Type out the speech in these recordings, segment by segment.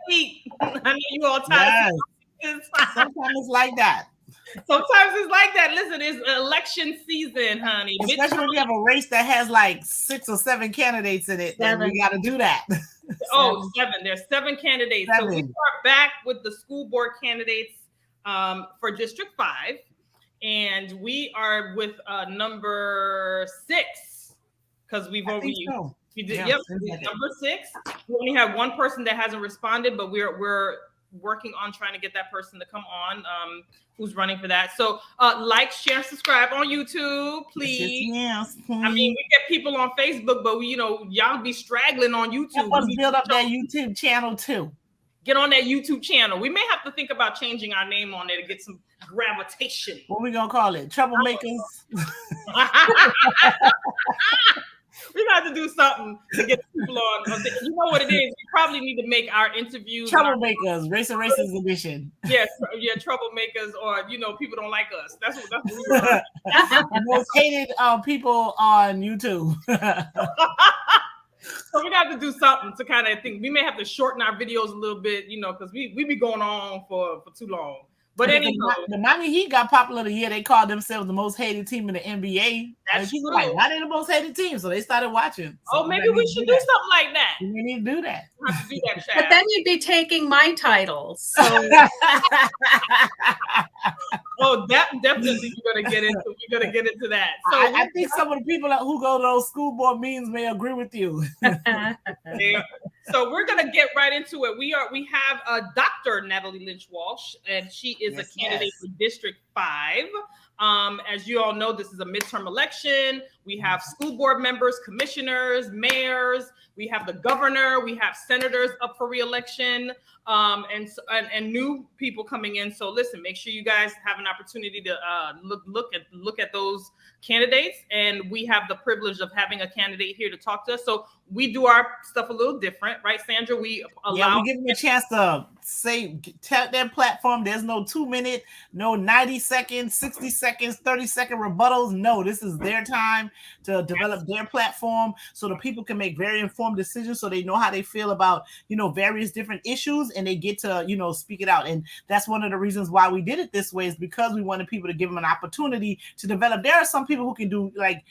week. I know you all Yes. tired. Sometimes it's like that. Sometimes it's like that. Listen, it's election season, honey. Especially when you have a race that has like 6 or 7 candidates in it, then we got to do that. Seven. There's 7 candidates. 7. So we are back with the school board candidates for District 5. And we are with number 6 because we did. Yeah, Yep, number 6. We only have one person that hasn't responded, but we're working on trying to get that person to come on. Who's running for that? So like, share, subscribe on YouTube, please. Yes, I mean, we get people on Facebook, but y'all be straggling on YouTube. Help us build up that YouTube channel too. Get on that YouTube channel. We may have to think about changing our name on there to get some gravitation. What we gonna call it? Troublemakers. We got to do something to get people on. You know what it is? We probably need to make our interviews Troublemakers, Race and Races edition. Yes, troublemakers, or people don't like us. That's what we were. The most hated people on YouTube. So we got to do something to kind of think. We may have to shorten our videos a little bit, because we be going on for too long. But anyway, the Miami Heat got popular the year they called themselves the most hated team in the NBA. That's people true. Like, why they the most hated team? So they started watching. So maybe we should do something like that. We need to do that. We have to do that, but then you'd be taking my titles. So. Definitely we're gonna get into that. So I think some of the people who go to those school board meetings may agree with you. Yeah. So we're gonna get right into it. We have Dr. Nathalie Lynch-Walsh, and she is a candidate for District 5. As you all know, this is a midterm election. We have school board members, commissioners, mayors. We have the governor. We have senators up for re-election, and new people coming in. So listen, make sure you guys have an opportunity to look at those candidates. And we have the privilege of having a candidate here to talk to us. So we do our stuff a little different, right, Sandra? We give them a chance to tell their platform. There's no 2-minute, no 90 seconds, 60 seconds, 30-second rebuttals. No, this is their time to develop their platform so the people can make very informed decisions, so they know how they feel about, various different issues, and they get to, speak it out. And that's one of the reasons why we did it this way, is because we wanted people to give them an opportunity to develop. There are some people who can do, like,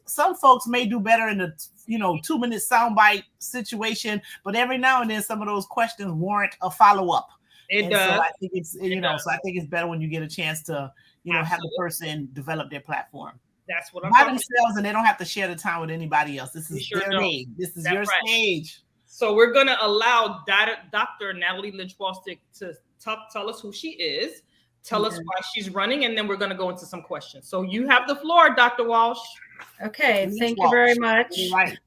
some folks may do better in a 2-minute soundbite situation, but every now and then some of those questions warrant a follow-up. It does. So I think it's so I think it's better when you get a chance to have the person develop their platform. That's what I'm by themselves, and they don't have to share the time with anybody else. This is their day. This is your stage. So we're gonna allow Dr. Nathalie Lynch-Walsh to tell us who she is, tell us why she's running, and then we're gonna go into some questions. So you have the floor, Dr. Walsh. Okay, thank you very much. Right.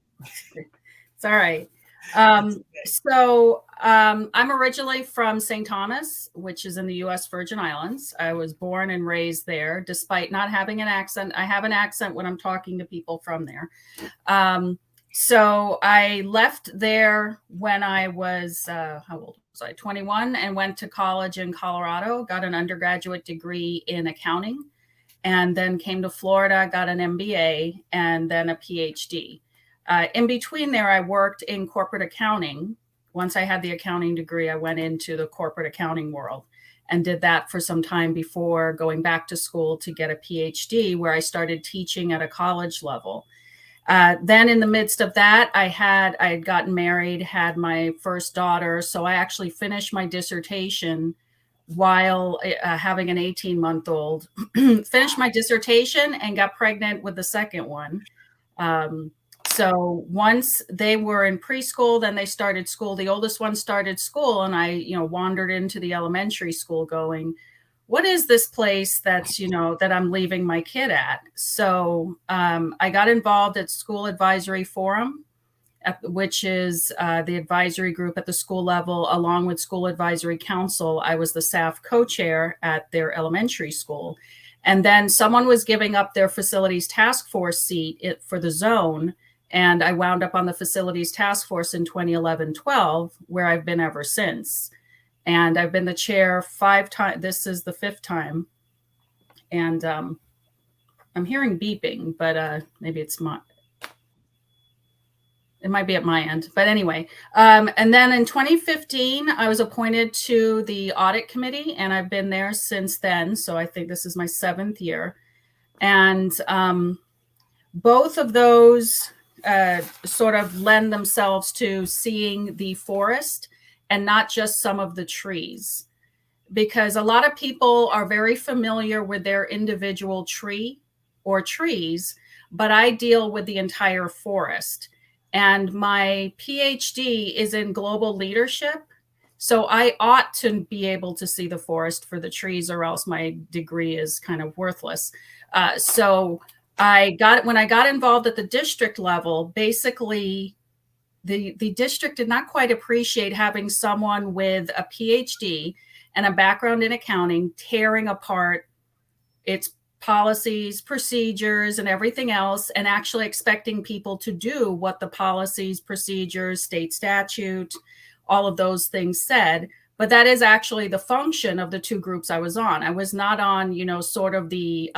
It's all right. I'm originally from St. Thomas, which is in the U.S. Virgin Islands. I was born and raised there, despite not having an accent. I have an accent when I'm talking to people from there. So I left there when I was, how old was I? 21, and went to college in Colorado, got an undergraduate degree in accounting, and then came to Florida, got an MBA, and then a PhD. In between there, I worked in corporate accounting. Once I had the accounting degree, I went into the corporate accounting world and did that for some time before going back to school to get a PhD, where I started teaching at a college level. Then in the midst of that, I had gotten married, had my first daughter. So I actually finished my dissertation while having an 18-month-old, finished my dissertation and got pregnant with the second one. So once they were in preschool, then they started school. The oldest one started school, and I, wandered into the elementary school going, what is this place that's, that I'm leaving my kid at? So I got involved at School Advisory Forum, which is the advisory group at the school level, along with School Advisory Council. I was the SAF co-chair at their elementary school. And then someone was giving up their facilities task force seat for the zone. And I wound up on the facilities task force in 2011-12, where I've been ever since. And I've been the chair 5 times. This is the 5th time. And I'm hearing beeping, but maybe it's It might be at my end, but anyway. And then in 2015, I was appointed to the audit committee, and I've been there since then. So I think this is my 7th year. And both of those sort of lend themselves to seeing the forest and not just some of the trees, because a lot of people are very familiar with their individual tree or trees, but I deal with the entire forest. And my PhD is in global leadership. So I ought to be able to see the forest for the trees, or else my degree is kind of worthless. So when I got involved at the district level, basically the district did not quite appreciate having someone with a PhD and a background in accounting tearing apart its policies, procedures, and everything else, and actually expecting people to do what the policies, procedures, state statute, all of those things said. But that is actually the function of the two groups I was on. I was not on, sort of the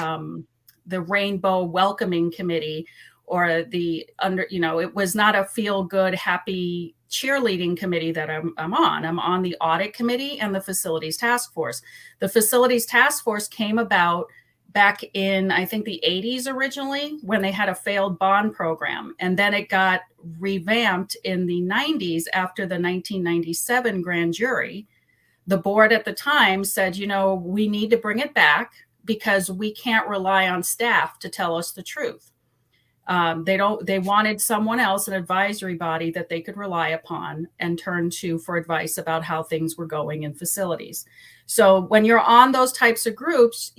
rainbow welcoming committee, or it was not a feel good, happy cheerleading committee that I'm on. I'm on the audit committee and the facilities task force. The facilities task force came about back in, I think, the 80s originally, when they had a failed bond program. And then it got revamped in the 90s after the 1997 grand jury. The board at the time said, we need to bring it back because we can't rely on staff to tell us the truth. They wanted someone else, an advisory body that they could rely upon and turn to for advice about how things were going in facilities. So when you're on those types of groups,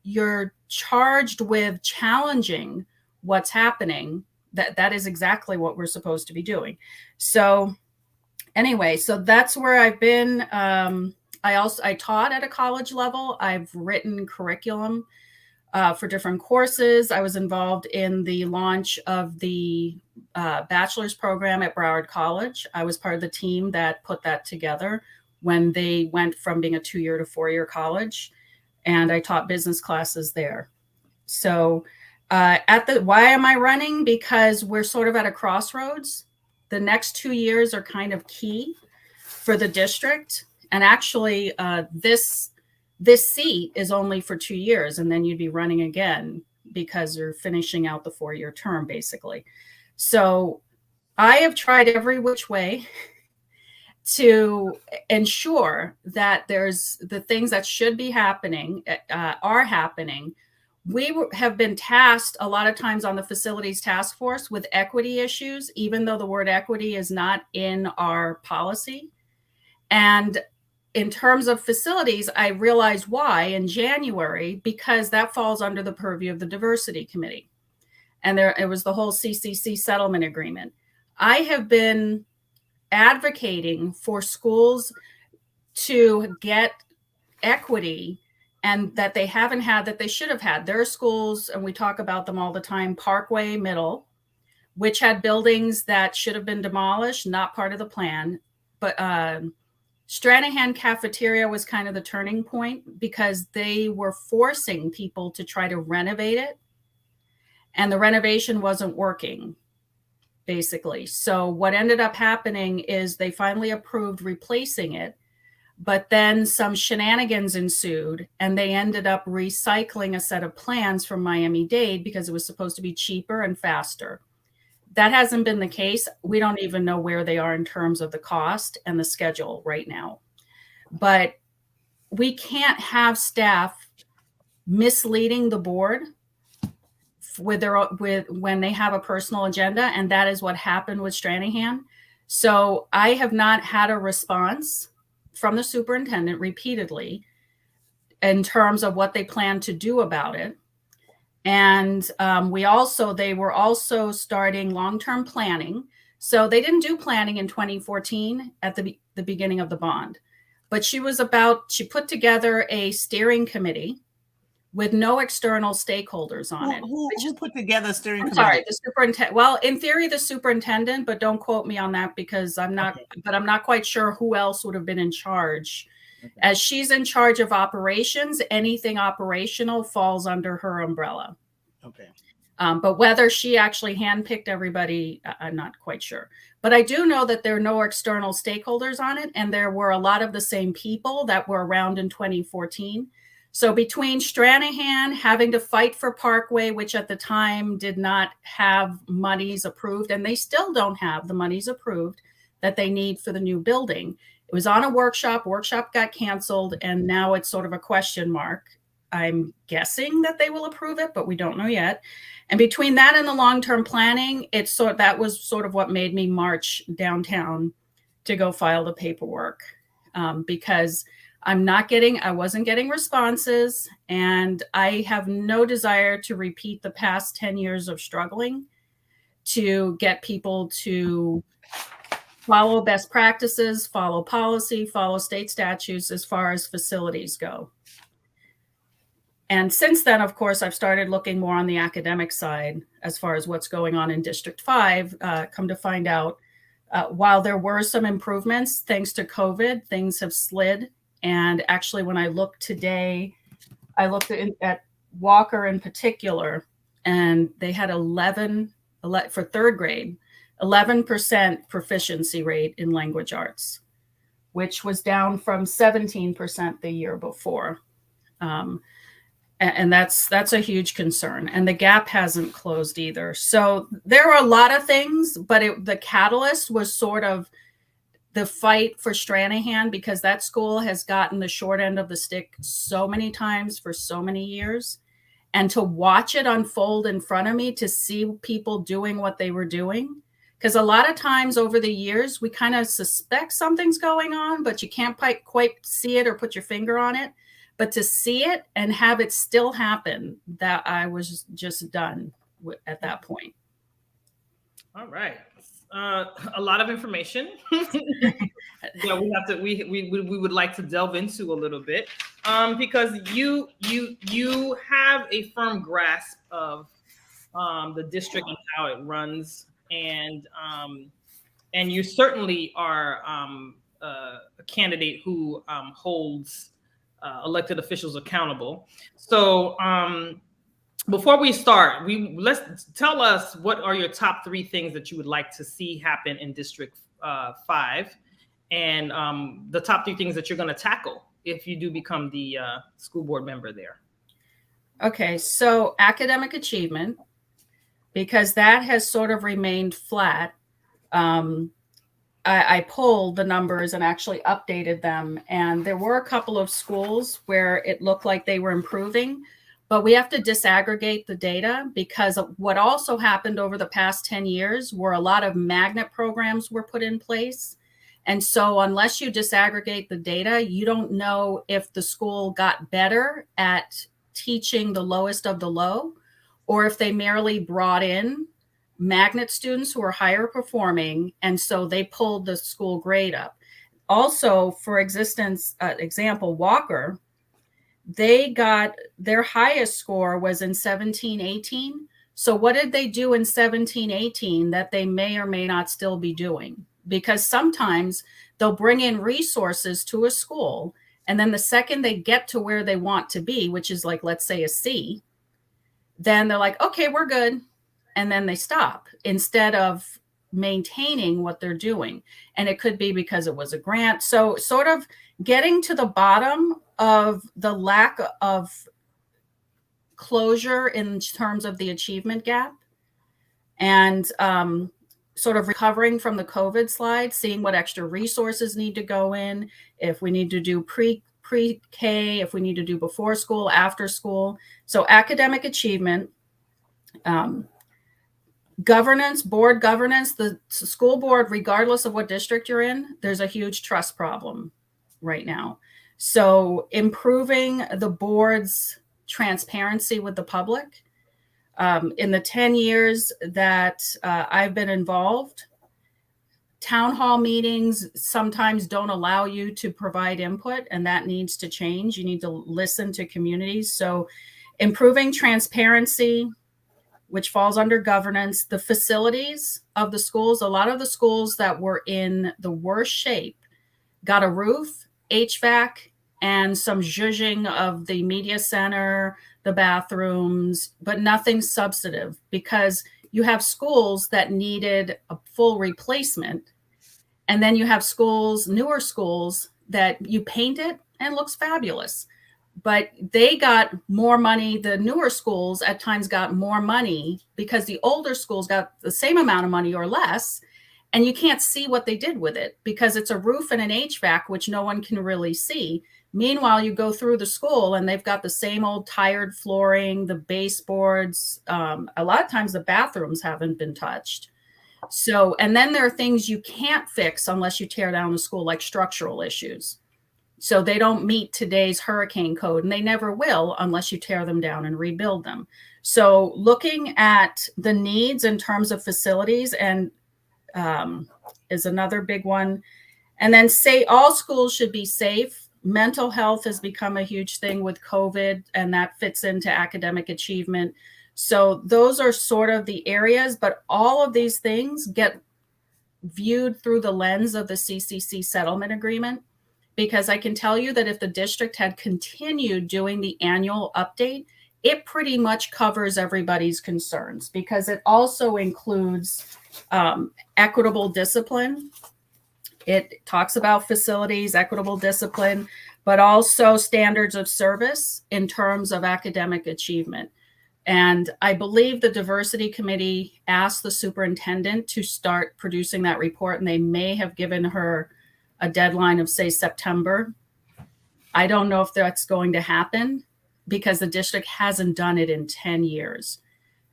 you're charged with challenging what's happening. That is exactly what we're supposed to be doing. So anyway, so that's where I've been. I taught at a college level. I've written curriculum for different courses. I was involved in the launch of the bachelor's program at Broward College. I was part of the team that put that together when they went from being a 2-year to 4-year college. And I taught business classes there. So why am I running? Because we're sort of at a crossroads. The next 2 years are kind of key for the district. And actually, this seat is only for 2 years, and then you'd be running again because you're finishing out the 4-year term, basically. So I have tried every which way to ensure that there's the things that should be happening are happening. We have been tasked a lot of times on the facilities task force with equity issues, even though the word equity is not in our policy. And in terms of facilities, I realized why in January, because that falls under the purview of the diversity committee. And it was the whole CCC settlement agreement. I have been advocating for schools to get equity and that they haven't had, that they should have had. There are schools, and we talk about them all the time, Parkway Middle, which had buildings that should have been demolished, not part of the plan. But Stranahan Cafeteria was kind of the turning point because they were forcing people to try to renovate it, and the renovation wasn't working, basically. So what ended up happening is they finally approved replacing it, but then some shenanigans ensued, and they ended up recycling a set of plans from Miami-Dade because it was supposed to be cheaper and faster. That hasn't been the case. We don't even know where they are in terms of the cost and the schedule right now. But we can't have staff misleading the board when they have a personal agenda, and that is what happened with Stranahan. So I have not had a response from the superintendent repeatedly in terms of what they plan to do about it. And they were also starting long-term planning. So they didn't do planning in 2014 at the beginning of the bond, but she put together a steering committee with no external stakeholders on it. Who put together a steering committee? Sorry, the superintendent. Well, in theory, the superintendent, but don't quote me on that because I'm not, okay. But I'm not quite sure who else would have been in charge. Okay. As she's in charge of operations, anything operational falls under her umbrella. Okay. But whether she actually handpicked everybody, I'm not quite sure. But I do know that there are no external stakeholders on it, and there were a lot of the same people that were around in 2014. So between Stranahan having to fight for Parkway, which at the time did not have monies approved, and they still don't have the monies approved that they need for the new building. It was on a workshop got canceled, and now it's sort of a question mark. I'm guessing that they will approve it, but we don't know yet. And between that and the long-term planning, that was sort of what made me march downtown to go file the paperwork, because I wasn't getting responses, and I have no desire to repeat the past 10 years of struggling to get people to follow best practices, follow policy, follow state statutes as far as facilities go. And since then, of course, I've started looking more on the academic side as far as what's going on in District 5. Come to find out, while there were some improvements, thanks to COVID, things have slid. And actually, when I looked today, I looked at Walker in particular, and they had 11 for third grade, 11% proficiency rate in language arts, which was down from 17% the year before. And that's a huge concern. And the gap hasn't closed either. So there are a lot of things, but the catalyst was sort of the fight for Stranahan, because that school has gotten the short end of the stick so many times for so many years. And to watch it unfold in front of me, to see people doing what they were doing, because a lot of times over the years, we kind of suspect something's going on, but you can't quite see it or put your finger on it. But to see it and have it still happen, that I was just done at that point. All right. A lot of information. We would like to delve into a little bit, because you have a firm grasp of the district and how it runs, and you certainly are a candidate who holds elected officials accountable. So before we start, let's tell us, what are your top 3 things that you would like to see happen in District 5, and the top 3 things that you're going to tackle if you do become the school board member there. Okay, so academic achievement, because that has sort of remained flat. I pulled the numbers and actually updated them, and there were a couple of schools where it looked like they were improving, but we have to disaggregate the data, because what also happened over the past 10 years were a lot of magnet programs were put in place. And so unless you disaggregate the data, you don't know if the school got better at teaching the lowest of the low, or if they merely brought in magnet students who are higher performing, and so they pulled the school grade up. Also, for example, Walker, they got their highest score was in 17-18. So what did they do in 17-18 that they may or may not still be doing? Because sometimes they'll bring in resources to a school, and then the second they get to where they want to be, which is like, let's say a C, then they're like, okay, we're good. And then they stop instead of maintaining what they're doing. And it could be because it was a grant. So sort of getting to the bottom of the lack of closure in terms of the achievement gap, and sort of recovering from the COVID slide, seeing what extra resources need to go in, if we need to do pre-K, if we need to do before school, after school. So academic achievement, governance, board governance, the school board, regardless of what district you're in, there's a huge trust problem right now. So improving the board's transparency with the public. In the 10 years that I've been involved, town hall meetings sometimes don't allow you to provide input, and that needs to change. You need to listen to communities. So improving transparency, which falls under governance, the facilities of the schools. A lot of the schools that were in the worst shape got a roof, HVAC, and some zhuzhing of the media center, the bathrooms, but nothing substantive, because you have schools that needed a full replacement. And then you have schools, newer schools, that you paint it and it looks fabulous. But they got more money. The newer schools at times got more money because the older schools got the same amount of money or less. And you can't see what they did with it because it's a roof and an HVAC, which no one can really see. Meanwhile, you go through the school and they've got the same old tired flooring, the baseboards. A lot of times the bathrooms haven't been touched. So, and then there are things you can't fix unless you tear down the school, like structural issues. So they don't meet today's hurricane code, and they never will unless you tear them down and rebuild them. So looking at the needs in terms of facilities and is another big one. And then say all schools should be safe. Mental health has become a huge thing with COVID, and that fits into academic achievement. So those are sort of the areas, but all of these things get viewed through the lens of the CCC settlement agreement, because I can tell you that if the district had continued doing the annual update, it pretty much covers everybody's concerns, because it also includes equitable discipline. It talks about facilities, equitable discipline, but also standards of service in terms of academic achievement. And I believe the diversity committee asked the superintendent to start producing that report, and they may have given her a deadline of, say, September. I don't know if that's going to happen because the district hasn't done it in 10 years.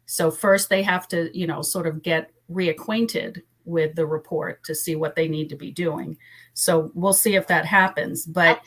So first they have to, sort of get reacquainted with the report to see what they need to be doing. So we'll see if that happens. But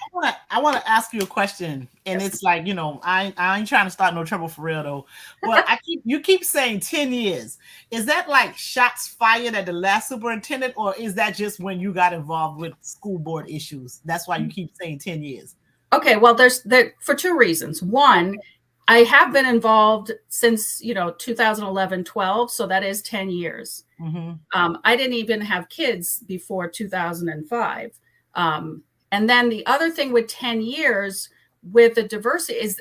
I want to ask you a question, and yes. It's like, I ain't trying to start no trouble for real though. But you keep saying 10 years. Is that like shots fired at the last superintendent, or is that just when you got involved with school board issues? That's why you keep saying 10 years. Okay, well, there's for two reasons. One, I have been involved since 2011-12, so that is 10 years. Mm-hmm. I didn't even have kids before 2005. And then the other thing with 10 years with the diversity is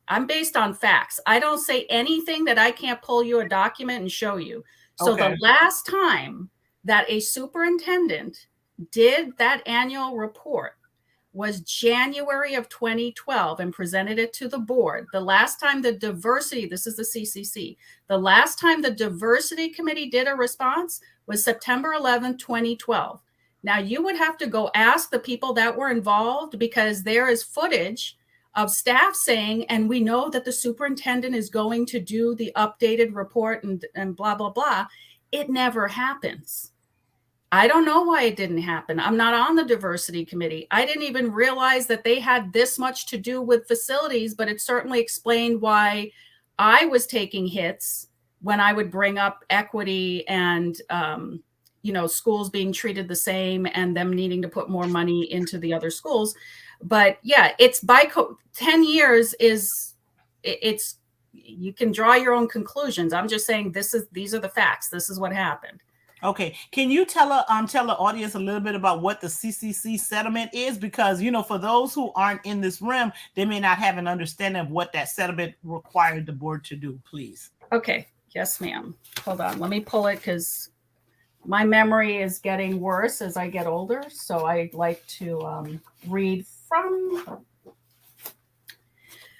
I'm based on facts. I don't say anything that I can't pull you a document and show you. So okay. The last time that a superintendent did that annual report was January of 2012 and presented it to the board. The last time the diversity, this is the CCC, the last time the diversity committee did a response was September 11th, 2012. Now you would have to go ask the people that were involved, because there is footage of staff saying, and we know that the superintendent is going to do the updated report and blah, blah, blah. It never happens. I don't know why it didn't happen. I'm not on the diversity committee. I didn't even realize that they had this much to do with facilities, but it certainly explained why I was taking hits when I would bring up equity and, schools being treated the same and them needing to put more money into the other schools. But yeah, it's 10 years is it's, you can draw your own conclusions. I'm just saying these are the facts. This is what happened. Okay, can you tell the audience a little bit about what the CCC settlement is? Because, for those who aren't in this room, they may not have an understanding of what that settlement required the board to do, please. Okay, yes, ma'am. Hold on, let me pull it because my memory is getting worse as I get older. So I like to read from.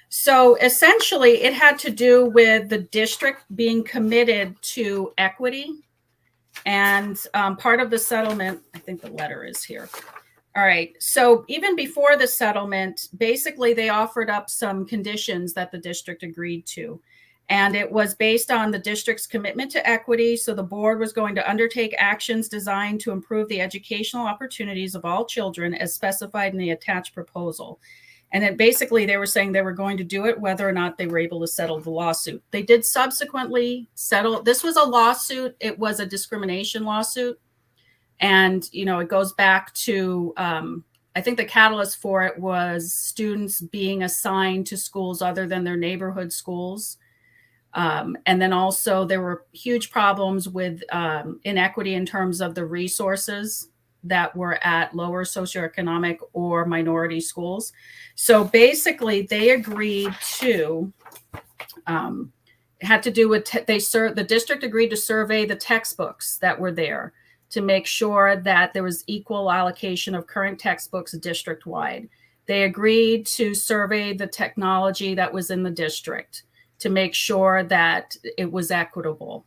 So essentially, it had to do with the district being committed to equity. And part of the settlement, I think the letter is here. All right. So even before the settlement, basically they offered up some conditions that the district agreed to. And it was based on the district's commitment to equity. So the board was going to undertake actions designed to improve the educational opportunities of all children as specified in the attached proposal. And then basically they were saying they were going to do it whether or not they were able to settle the lawsuit. They did subsequently settle. This was a lawsuit. It was a discrimination lawsuit. And, it goes back to, I think the catalyst for it was students being assigned to schools other than their neighborhood schools. And then also there were huge problems with inequity in terms of the resources that were at lower socioeconomic or minority schools. So basically, they agreed to, had to do with, the district agreed to survey the textbooks that were there to make sure that there was equal allocation of current textbooks district-wide. They agreed to survey the technology that was in the district to make sure that it was equitable.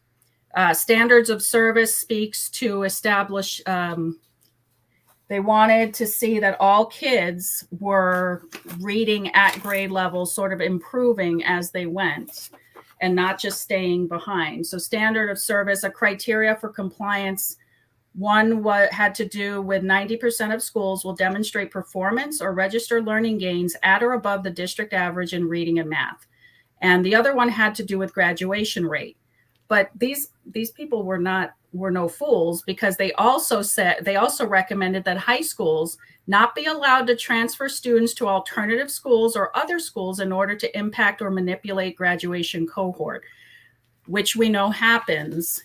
Standards of service speaks to establish, they wanted to see that all kids were reading at grade level, sort of improving as they went and not just staying behind. So standard of service, a criteria for compliance. One had to do with 90% of schools will demonstrate performance or register learning gains at or above the district average in reading and math. And the other one had to do with graduation rate. But these people were no fools, because they also recommended that high schools not be allowed to transfer students to alternative schools or other schools in order to impact or manipulate graduation cohort, which we know happens.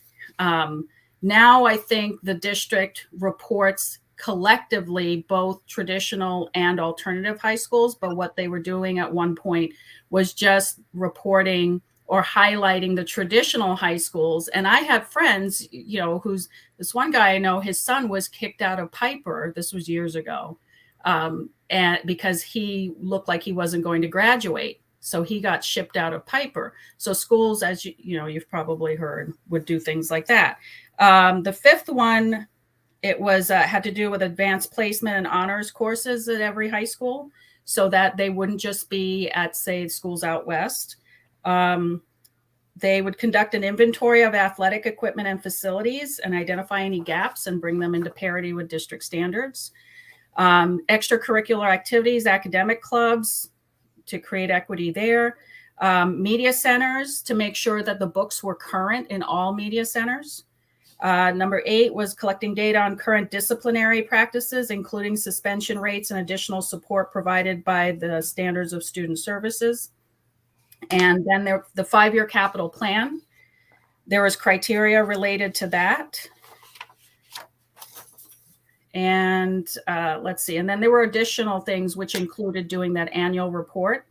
Now I think the district reports collectively both traditional and alternative high schools, but what they were doing at one point was just reporting or highlighting the traditional high schools. And I have friends, this one guy I know, his son was kicked out of Piper. This was years ago. And because he looked like he wasn't going to graduate. So he got shipped out of Piper. So schools, as you've probably heard, would do things like that. The fifth one, it was had to do with advanced placement and honors courses at every high school, so that they wouldn't just be at, say, schools out west. They would conduct an inventory of athletic equipment and facilities and identify any gaps and bring them into parity with district standards. Extracurricular activities, academic clubs, to create equity there. Media centers, to make sure that the books were current in all media centers. Number 8 was collecting data on current disciplinary practices, including suspension rates and additional support provided by the standards of student services. And then the 5-year capital plan, there was criteria related to that. And let's see, and then there were additional things which included doing that annual report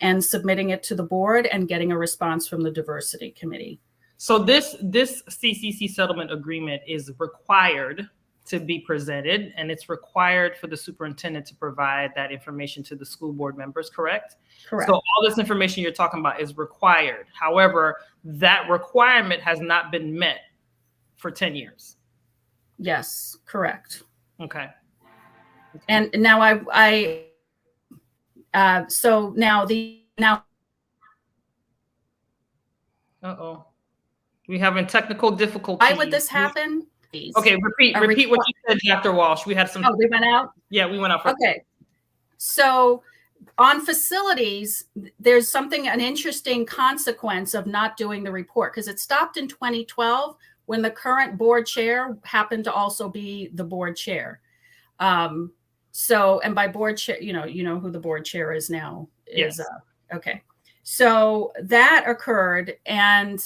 and submitting it to the board and getting a response from the diversity committee. So this CCC settlement agreement is required to be presented, and it's required for the superintendent to provide that information to the school board members, correct? Correct. So all this information you're talking about is required. However, that requirement has not been met for 10 years. Yes, correct. Okay. And now Uh-oh. We having technical difficulties. why would this happen? Okay, repeat what you said, Dr. Walsh. We had some. Oh, we went out? Yeah, we went out first. Okay. So on facilities, there's an interesting consequence of not doing the report, because it stopped in 2012 when the current board chair happened to also be the board chair. And by board chair, you know who the board chair is now. Yes. Okay. So that occurred. And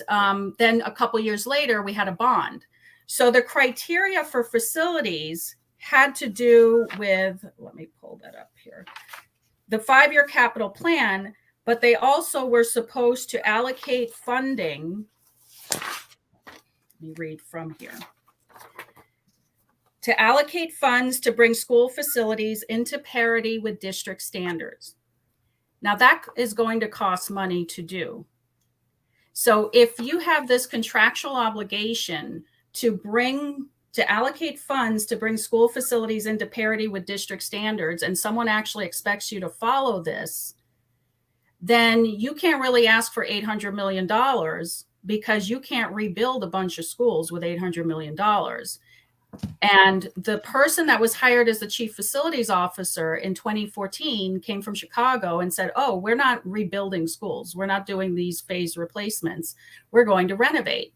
then a couple years later, we had a bond. So the criteria for facilities had to do with, let me pull that up here, the 5-year capital plan, but they also were supposed to allocate funding. Let me read from here. To allocate funds to bring school facilities into parity with district standards. Now that is going to cost money to do. So if you have this contractual obligation to allocate funds to bring school facilities into parity with district standards, and someone actually expects you to follow this, then you can't really ask for $800 million, because you can't rebuild a bunch of schools with $800 million. And the person that was hired as the chief facilities officer in 2014 came from Chicago and said, oh, we're not rebuilding schools. We're not doing these phased replacements. We're going to renovate.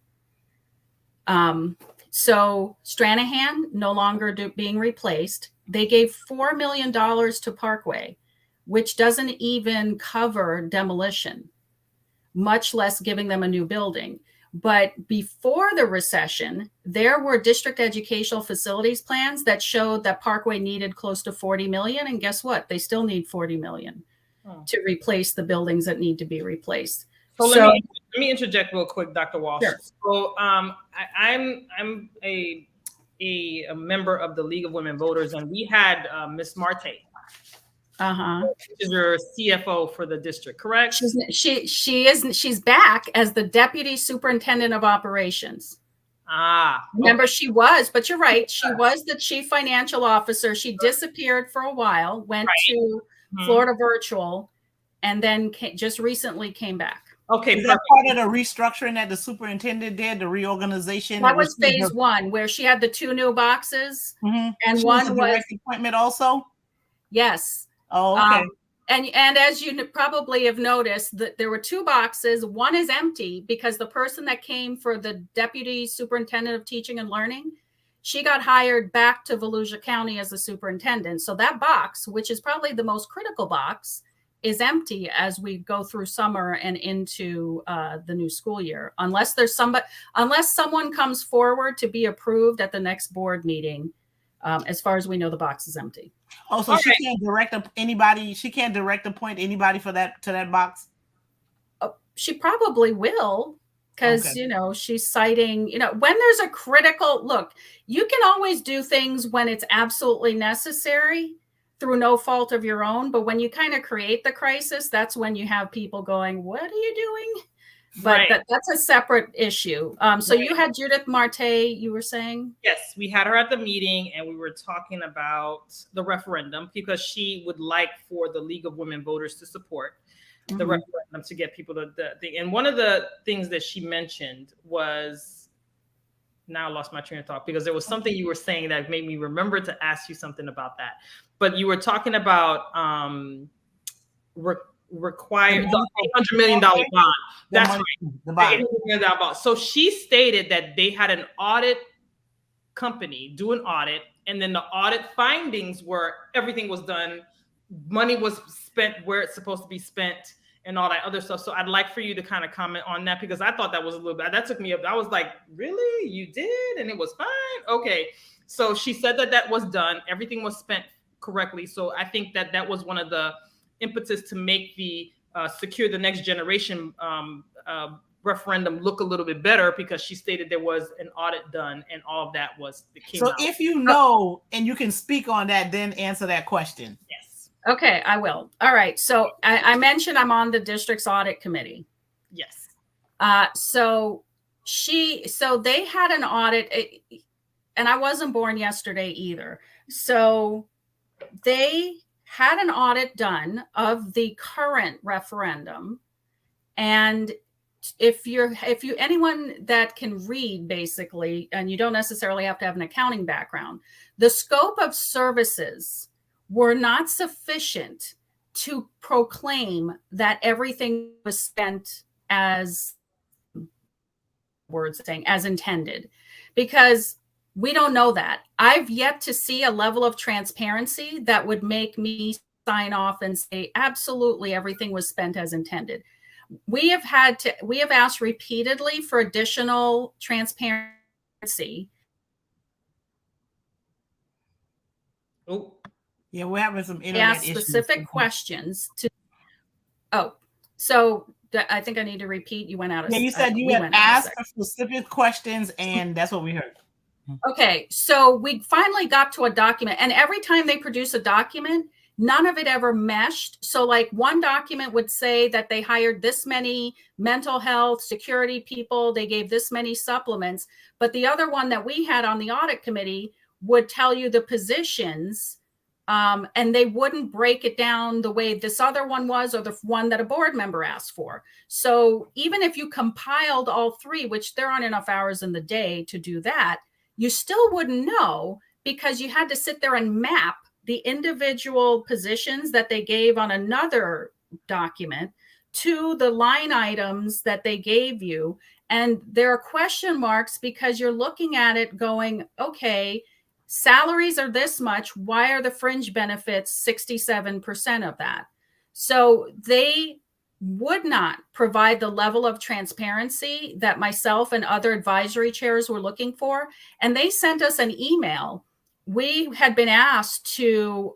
So Stranahan no longer being replaced. They gave $4 million to Parkway, which doesn't even cover demolition, much less giving them a new building. But before the recession, there were district educational facilities plans that showed that Parkway needed close to 40 million. And guess what? They still need 40 million to replace the buildings that need to be replaced. So let me interject real quick, Dr. Walsh. Sure. So I'm a member of the League of Women Voters, and we had Miss Marte. She's your CFO for the district, correct? She's back as the deputy superintendent of operations. Remember, she was, but you're right. She was the chief financial officer. She disappeared for a while, went to Florida virtual, and then just recently came back. Okay, is that part of the restructuring that the superintendent did, the reorganization? That was phase one, where she had the 2 new boxes, and she one was direct appointment also. Yes. Oh, okay. And as you probably have noticed, that there were 2 boxes. One is empty because the person that came for the deputy superintendent of teaching and learning, she got hired back to Volusia County as the superintendent. So that box, which is probably the most critical box, is empty as we go through summer and into the new school year, unless someone comes forward to be approved at the next board meeting. As far as we know, the box is empty. Oh, so she can't direct anybody. She can't direct appoint anybody for that box. She probably will, because she's citing. When there's a critical look, you can always do things when it's absolutely necessary through no fault of your own. But when you kind of create the crisis, that's when you have people going, "What are you doing?" But that's a separate issue. So you had Judith Marte, you were saying? Yes, we had her at the meeting, and we were talking about the referendum because she would like for the League of Women Voters to support the referendum to get people to the thing. And one of the things that she mentioned was, now I lost my train of thought because there was something you were saying that made me remember to ask you something about that. But you were talking about required the $800 million bond. That's right. The $800 million bond. So she stated that they had an audit company do an audit, and then the audit findings were everything was done, money was spent where it's supposed to be spent, and all that other stuff. So I'd like for you to kind of comment on that, because I thought that was a little bit, that took me up. I was like, really? You did? And it was fine? Okay. So she said that was done. Everything was spent correctly. So I think that was one of the impetus to make the Secure the Next Generation referendum look a little bit better, because she stated there was an audit done and all of that came out. If you know and you can speak on that, then answer that question. Yes. Okay, I will. All right. So I mentioned I'm on the district's audit committee. Yes. So they had an audit, and I wasn't born yesterday either. So they had an audit done of the current referendum. And if anyone that can read, basically, and you don't necessarily have to have an accounting background, the scope of services were not sufficient to proclaim that everything was spent as intended, because we don't know that. I've yet to see a level of transparency that would make me sign off and say, absolutely, everything was spent as intended. We have asked repeatedly for additional transparency. Oh, yeah, we're having some internet issues. Specific questions to. Oh, so I think I need to repeat. You went out. Yeah, you said you had asked for specific questions, and that's what we heard. Okay, so we finally got to a document, and every time they produce a document, none of it ever meshed. So like one document would say that they hired this many mental health security people, they gave this many supplements, but the other one that we had on the audit committee would tell you the positions, and they wouldn't break it down the way this other one was, or the one that a board member asked for. So even if you compiled all 3, which there aren't enough hours in the day to do that, you still wouldn't know, because you had to sit there and map the individual positions that they gave on another document to the line items that they gave you. And there are question marks because you're looking at it going, okay, salaries are this much. Why are the fringe benefits 67% of that? So they would not provide the level of transparency that myself and other advisory chairs were looking for. And they sent us an email. We had been asked to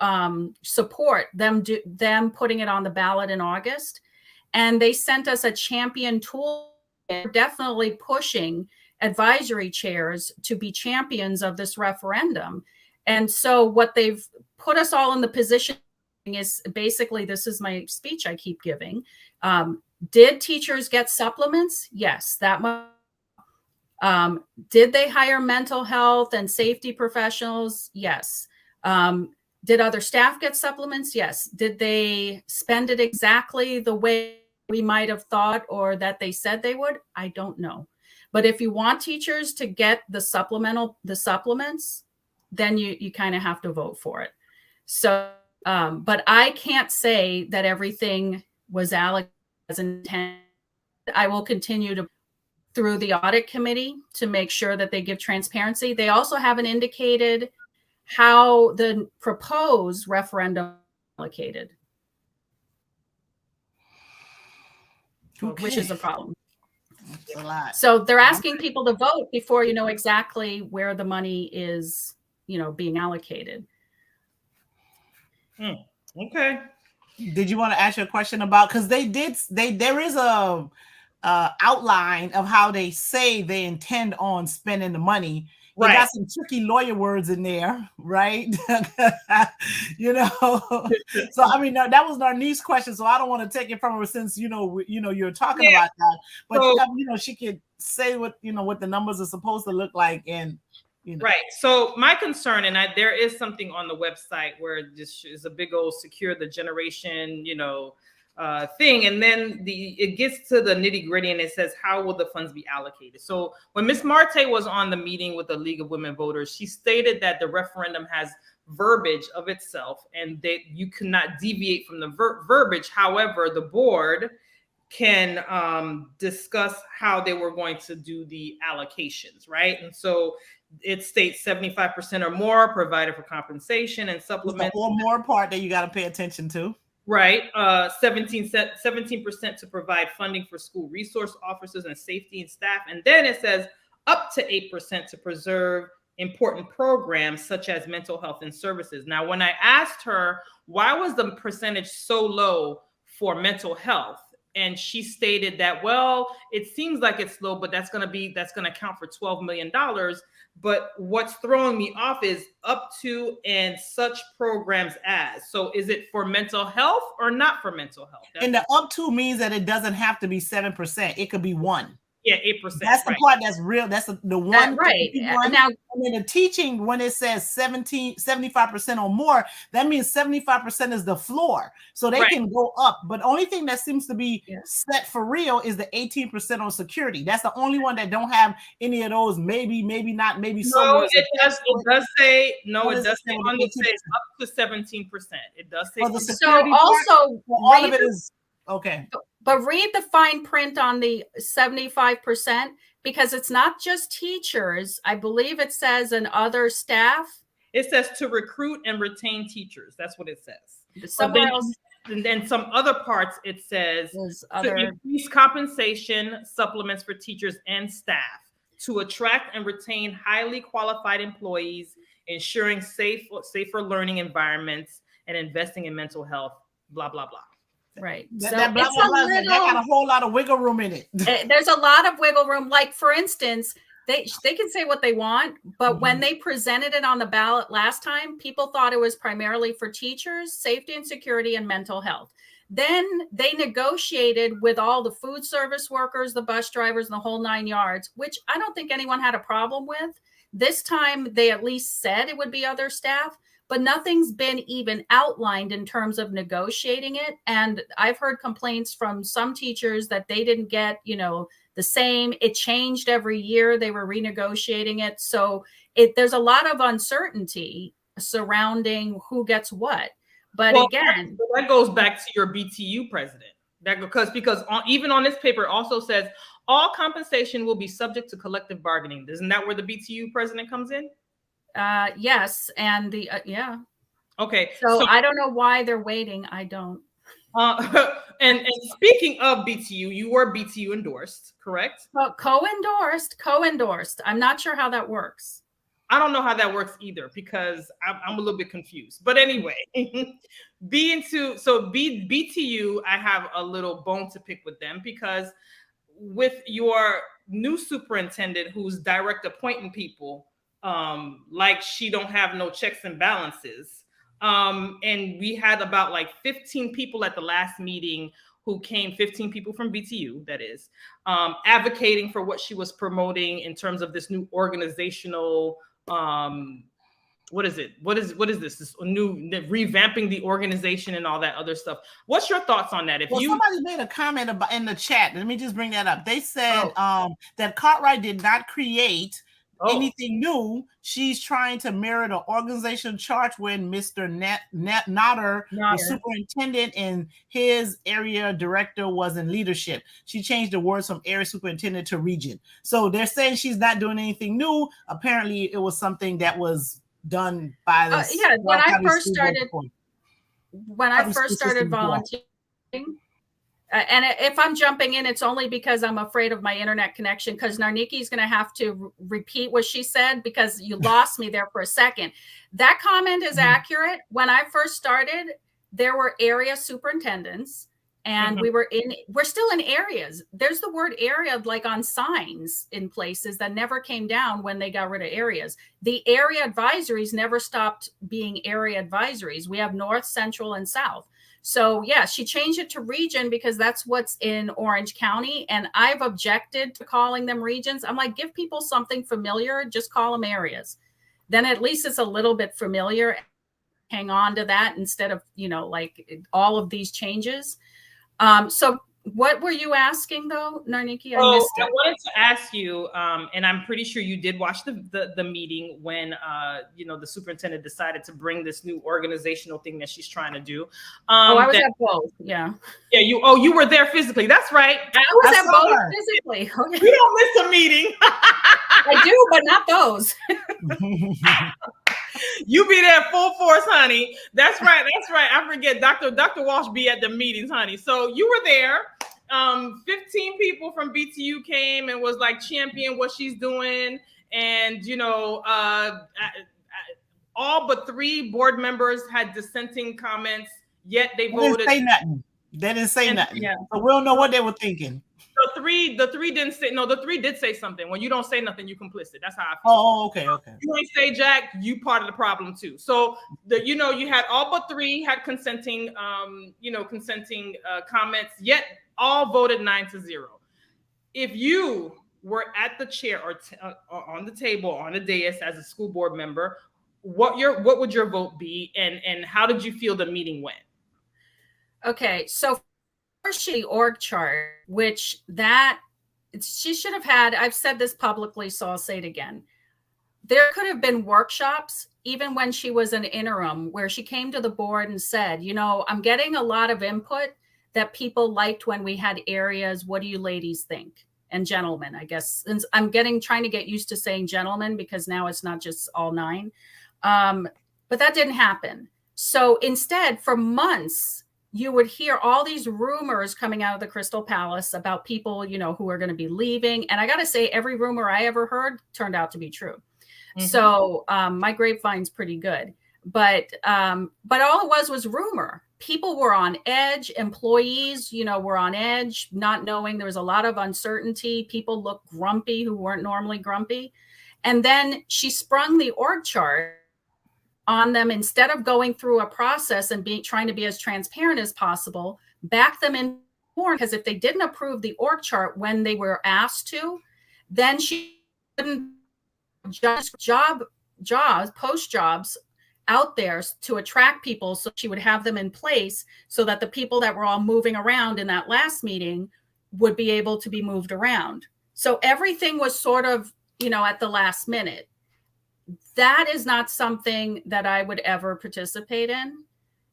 support them putting it on the ballot in August. And they sent us a champion tool. They're definitely pushing advisory chairs to be champions of this referendum. And so what they've put us all in the position is basically, this is my speech I keep giving. Did teachers get supplements? Yes, that much. Did they hire mental health and safety professionals? Yes. Did other staff get supplements? Yes. Did they spend it exactly the way we might have thought or that they said they would? I don't know. But if you want teachers to get the supplements, then you kind of have to vote for it. So, but I can't say that everything was allocated as intended. I will continue to through the audit committee to make sure that they give transparency. They also haven't indicated how the proposed referendum allocated, which is a problem. That's a lot. So they're asking people to vote before you know exactly where the money is, being allocated. Okay. Did you want to ask you a question about, because there is a outline of how they say they intend on spending the money. Right. You got some tricky lawyer words in there, right? So I mean, that was Narnice's question, so I don't want to take it from her since you're talking about that. But so, she could say what the numbers are supposed to look like, and Right. So my concern, and there is something on the website where this is a big old secure the generation, thing. And then it gets to the nitty gritty and it says, how will the funds be allocated? So when Ms. Marte was on the meeting with the League of Women Voters, she stated that the referendum has verbiage of itself and that you cannot deviate from the verbiage. However, the board can discuss how they were going to do the allocations, right? And so it states 75% or more provided for compensation and supplements. Or more part that you got to pay attention to. Right. 17% to provide funding for school resource officers and safety and staff. And then it says up to 8% to preserve important programs such as mental health and services. Now, when I asked her, why was the percentage so low for mental health? And she stated that, well, it seems like it's low, but that's going to count for $12 million. But what's throwing me off is up to and such programs as. So is it for mental health or not for mental health? And the up to means that it doesn't have to be 7%. It could be 1%. Yeah, 8%. That's the part that's real. That's the one. Right. Now, in the teaching, when it says 75% or more, that means 75% is the floor. So they can go up. But the only thing that seems to be set for real is the 18% on security. That's the only one that don't have any of those. Maybe not. Maybe so. No, it does say no. It does say on the page up to 17%. It does say. So also, all of it is okay. But read the fine print on the 75%, because it's not just teachers. I believe it says and other staff. It says to recruit and retain teachers. That's what it says. Somewhere else. And then some other parts, it says to increase compensation supplements for teachers and staff, to attract and retain highly qualified employees, ensuring safer learning environments, and investing in mental health, blah, blah, blah. Right. That got a whole lot of wiggle room in it. There's a lot of wiggle room. Like, for instance, they can say what they want, but when they presented it on the ballot last time, people thought it was primarily for teachers, safety and security, and mental health. Then they negotiated with all the food service workers, the bus drivers, and the whole 9 yards, which I don't think anyone had a problem with. This time, they at least said it would be other staff, but nothing's been even outlined in terms of negotiating it. And I've heard complaints from some teachers that they didn't get, the same. It changed every year. They were renegotiating it. So there's a lot of uncertainty surrounding who gets what. But again, that goes back to your BTU president. Because even on this paper, it also says all compensation will be subject to collective bargaining. Isn't that where the BTU president comes in? Yes. And Okay. So I don't know why they're waiting. I don't. And speaking of BTU, you were BTU endorsed, correct? Well, co-endorsed. I'm not sure how that works. I don't know how that works either because I'm a little bit confused. But anyway, BTU, I have a little bone to pick with them because with your new superintendent who's direct appointing people, like she don't have no checks and balances. And we had about like 15 people at the last meeting who came, 15 people from BTU, that is, advocating for what she was promoting in terms of this new organizational, what is it? What is this? This new revamping the organization and all that other stuff. What's your thoughts on that? Somebody made a comment about in the chat. Let me just bring that up. They said that Cartwright did not create anything new. She's trying to mirror the organizational chart when Mr. Notter was superintendent and his area director was in leadership. She changed the words from area superintendent to region. So they're saying she's not doing anything new. Apparently, it was something that was done by the when I first started volunteering. And if I'm jumping in, it's only because I'm afraid of my internet connection, because Narniki is going to have to repeat what she said because you lost me there for a second. That comment is accurate. When I first started, there were area superintendents and we're still in areas. There's the word area like on signs in places that never came down when they got rid of areas. The area advisories never stopped being area advisories. We have North, Central, and South. So yeah, she changed it to region because that's what's in Orange County. And I've objected to calling them regions. I'm like, give people something familiar, just call them areas. Then at least it's a little bit familiar. Hang on to that instead of, like all of these changes. So what were you asking though, Narniki? I missed it. I wanted to ask you, and I'm pretty sure you did watch the meeting when the superintendent decided to bring this new organizational thing that she's trying to do. I was at both. Yeah. Yeah. You were there physically. That's right. I was at both physically. Okay. You don't miss a meeting. I do, but not those. You be there full force, honey. That's right. I forget. Dr. Walsh be at the meetings, honey. So you were there. 15 people from BTU came and was like champion what she's doing. And, all but 3 board members had dissenting comments, yet they voted. They didn't say nothing. Yeah. So we don't know what they were thinking. The three didn't say, no, the 3 did say something. When you don't say nothing, you complicit. That's how I feel. Oh, okay. You ain't say jack, you part of the problem too. So you had all but 3 had consenting comments, yet all voted 9-0. If you were at the chair or on the table, on the dais as a school board member, what would your vote be, and how did you feel the meeting went? Okay, so first the org chart, which she should have had. I've said this publicly, so I'll say it again. There could have been workshops, even when she was an interim, where she came to the board and said, I'm getting a lot of input that people liked when we had areas. What do you ladies think? And gentlemen, I guess, since I'm trying to get used to saying gentlemen because now it's not just all 9. But that didn't happen. So instead, for months, you would hear all these rumors coming out of the Crystal Palace about people, who are going to be leaving. And I got to say, every rumor I ever heard turned out to be true. Mm-hmm. So my grapevine's pretty good. But all it was rumor. People were on edge. Employees, were on edge, not knowing. There was a lot of uncertainty. People looked grumpy who weren't normally grumpy. And then she sprung the org chart on them instead of going through a process and trying to be as transparent as possible, back them in corner, because if they didn't approve the org chart when they were asked to, then she couldn't post jobs out there to attract people, so she would have them in place so that the people that were all moving around in that last meeting would be able to be moved around. So everything was sort of, at the last minute. That is not something that I would ever participate in,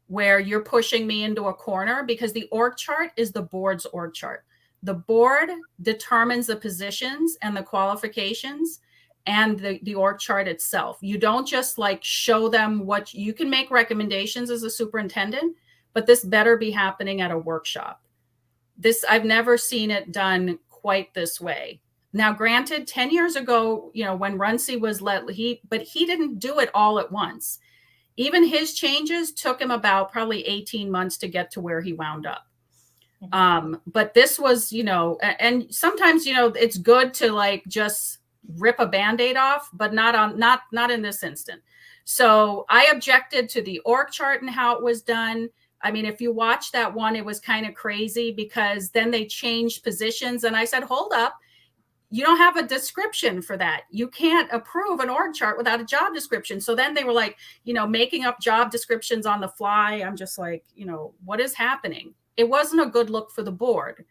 where you're pushing me into a corner, because the org chart is the board's org chart. The board determines the positions and the qualifications and the org chart itself. You don't just show them what you can make recommendations as a superintendent, but this better be happening at a workshop. I've never seen it done quite this way. Now, granted, 10 years ago, when Runcie was but he didn't do it all at once. Even his changes took him about probably 18 months to get to where he wound up. But this was, and sometimes, it's good to like just rip a Band-Aid off, but not in this instant. So I objected to the org chart and how it was done. I mean, if you watch that one, it was kind of crazy because then they changed positions. And I said, hold up, you don't have a description for that. You can't approve an org chart without a job description. So then they were like, making up job descriptions on the fly. I'm just like, what is happening? It wasn't a good look for the board.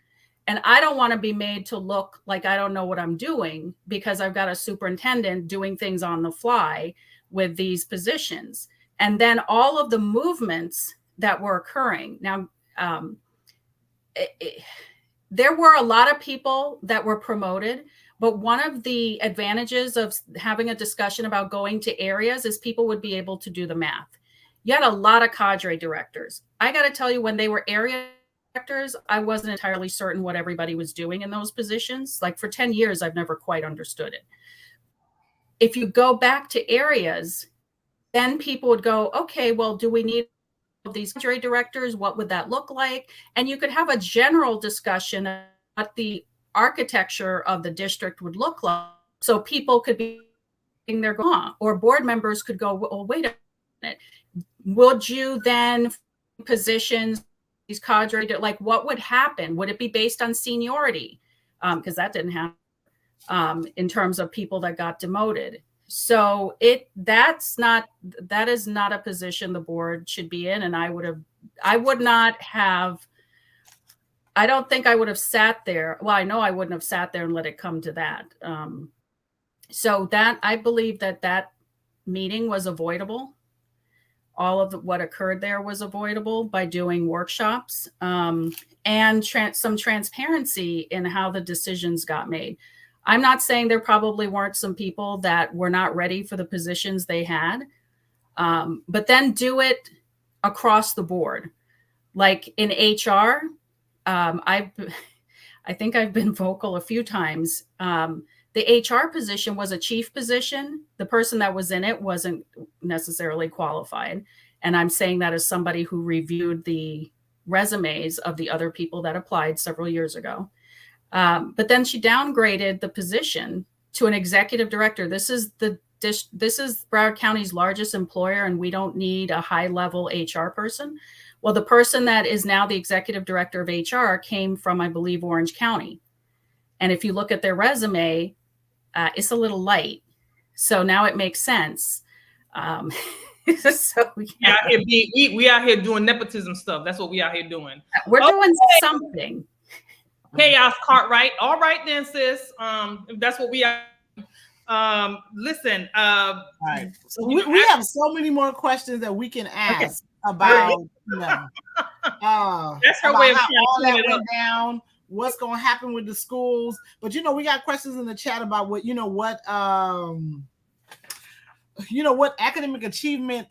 And I don't want to be made to look like I don't know what I'm doing because I've got a superintendent doing things on the fly with these positions. And then all of the movements that were occurring. Now, there were a lot of people that were promoted, but one of the advantages of having a discussion about going to areas is people would be able to do the math. You had a lot of cadre directors. I got to tell you, when they were area directors, I wasn't entirely certain what everybody was doing in those positions. Like for 10 years, I've never quite understood it. If you go back to areas, then people would go, okay, well, do we need these cadre directors? What would that look like? And you could have a general discussion of what the architecture of the district would look like. So people could be in their gone, or board members could go, well, wait a minute. Would you then positions these cadre, like what would happen? Would it be based on seniority? Because that didn't happen in terms of people that got demoted. So that is not a position the board should be in. And I don't think I would have sat there. Well, I know I wouldn't have sat there and let it come to that. So that I believe that meeting was avoidable. All of what occurred there was avoidable by doing workshops and some transparency in how the decisions got made. I'm not saying there probably weren't some people that were not ready for the positions they had, but then do it across the board. Like in HR, I think I've been vocal a few times. The HR position was a chief position. The person that was in it wasn't necessarily qualified. And I'm saying that as somebody who reviewed the resumes of the other people that applied several years ago. But then she downgraded the position to an executive director. This is Broward County's largest employer, and we don't need a high-level HR person. Well, the person that is now the executive director of HR came from, I believe, Orange County. And if you look at their resume, it's a little light. So now it makes sense. So we out here doing nepotism stuff. That's what we out here doing. We're doing something. Chaos Cartwright. All right then, sis. If that's what we are. Listen. All right. So we have so many more questions that we can ask about. That's her way of all that went down. What's going to happen with the schools? But we got questions in the chat about what academic achievement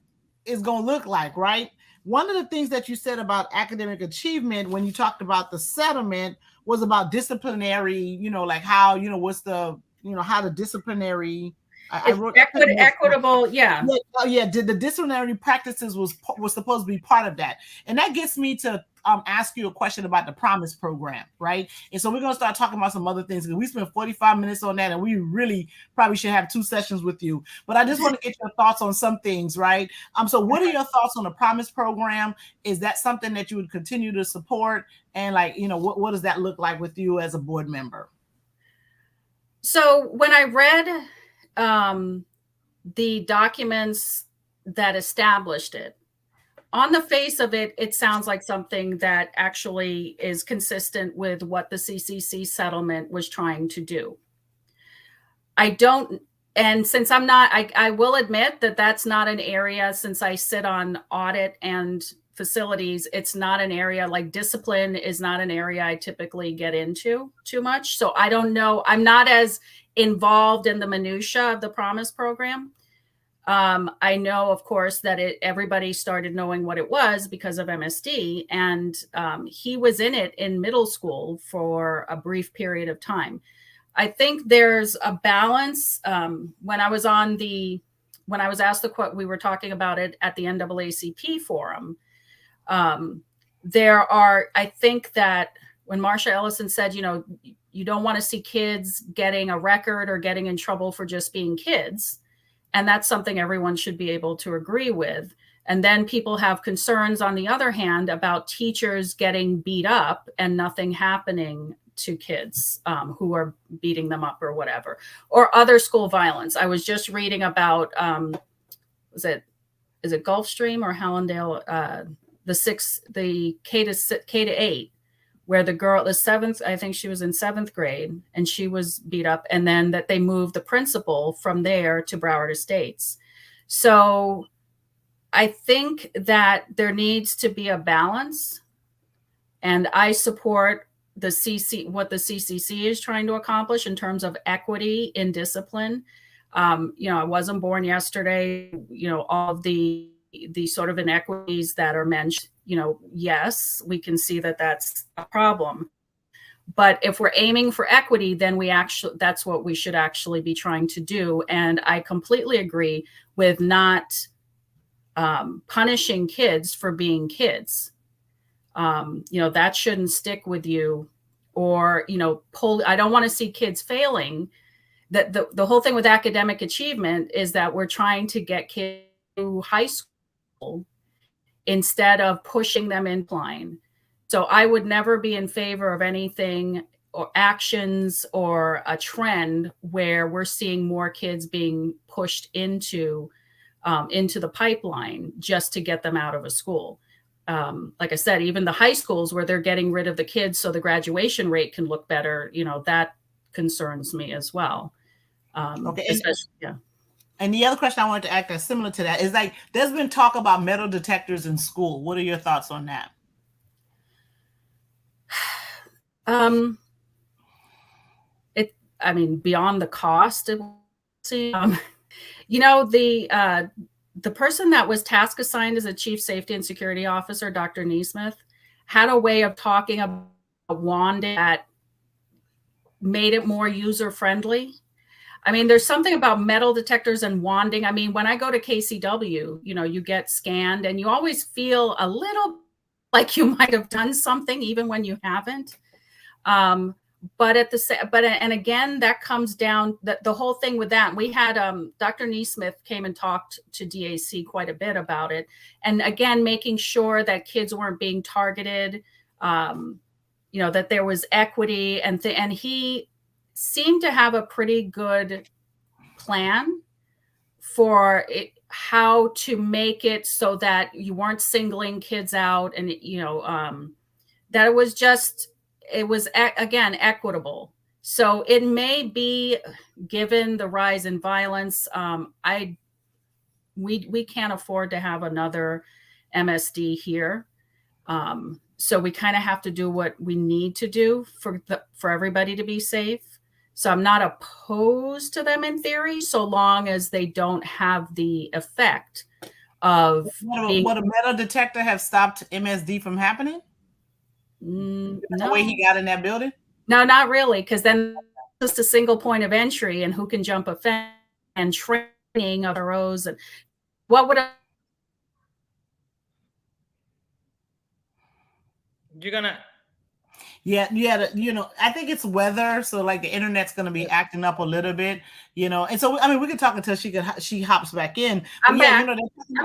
is going to look like, right? One of the things that you said about academic achievement when you talked about the settlement was about disciplinary, like how, what's the, how the disciplinary equitable, yeah. Did the disciplinary practices was supposed to be part of that, and that gets me to ask you a question about the Promise program, right? And so we're gonna start talking about some other things because we spent 45 minutes on that, and we really probably should have 2 sessions with you. But I just want to get your thoughts on some things, right? So what are your thoughts on the Promise program? Is that something that you would continue to support? And what does that look like with you as a board member? So when I read the documents that established it, on the face of it, it sounds like something that actually is consistent with what the CCC settlement was trying to do. And since I'm not, I will admit that that's not an area, since I sit on audit and facilities, it's not an area, like discipline is not an area I typically get into too much. So I don't know, I'm not as involved in the minutia of the Promise program. I know, of course, that everybody started knowing what it was because of MSD, and he was in it in middle school for a brief period of time. I think there's a balance. When I was asked we were talking about it at the NAACP forum. I think that when Marsha Ellison said, you don't want to see kids getting a record or getting in trouble for just being kids. And that's something everyone should be able to agree with. And then people have concerns, on the other hand, about teachers getting beat up and nothing happening to kids who are beating them up or whatever, or other school violence. I was just reading about, is it Gulfstream or Hallandale, the K to 8, where the girl, the seventh, I think she was in 7th grade, and she was beat up, and then that they moved the principal from there to Broward Estates. So I think that there needs to be a balance, and I support what the CCC is trying to accomplish in terms of equity in discipline. I wasn't born yesterday. All of the sort of inequities that are mentioned, yes, we can see that that's a problem. But if we're aiming for equity, then that's what we should actually be trying to do. And I completely agree with not punishing kids for being kids. That shouldn't stick with you, or, I don't want to see kids failing. That the whole thing with academic achievement is that we're trying to get kids to high school instead of pushing them in line. So I would never be in favor of anything or actions or a trend where we're seeing more kids being pushed into the pipeline just to get them out of a school. Like I said, even the high schools where they're getting rid of the kids so the graduation rate can look better, that concerns me as well. Okay. And the other question I wanted to ask that's similar to that is, like, there's been talk about metal detectors in school. What are your thoughts on that? Beyond the cost, the person that was task assigned as a chief safety and security officer, Dr. Neesmith, had a way of talking about wanding that made it more user friendly. There's something about metal detectors and wanding. When I go to KCW, you get scanned and you always feel a little like you might have done something even when you haven't. But again, that comes down, the whole thing with that. We had Dr. Neesmith came and talked to DAC quite a bit about it. And again, making sure that kids weren't being targeted, that there was equity, and he seemed to have a pretty good plan for how to make it so that you weren't singling kids out, and that it was again equitable. So it may be, given the rise in violence, we can't afford to have another MSD here. So we kind of have to do what we need to do for everybody to be safe. So I'm not opposed to them in theory, so long as they don't have the effect of would a metal detector have stopped MSD from happening? No. The way he got in that building? No, not really, because then it's just a single point of entry, and who can jump a fence, and training of rows, and what would you're gonna. Yeah, I think it's weather, so like the internet's going to be acting up a little bit, and so we can talk until she hops back in. I'm back. I'm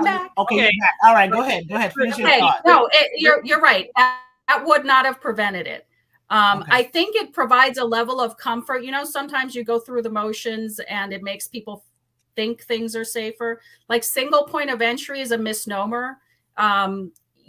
back. Okay, you're back. All right, go ahead. Finish your thought. No, you're right. That would not have prevented it. Okay. I think it provides a level of comfort. Sometimes you go through the motions and it makes people think things are safer. Like single point of entry is a misnomer.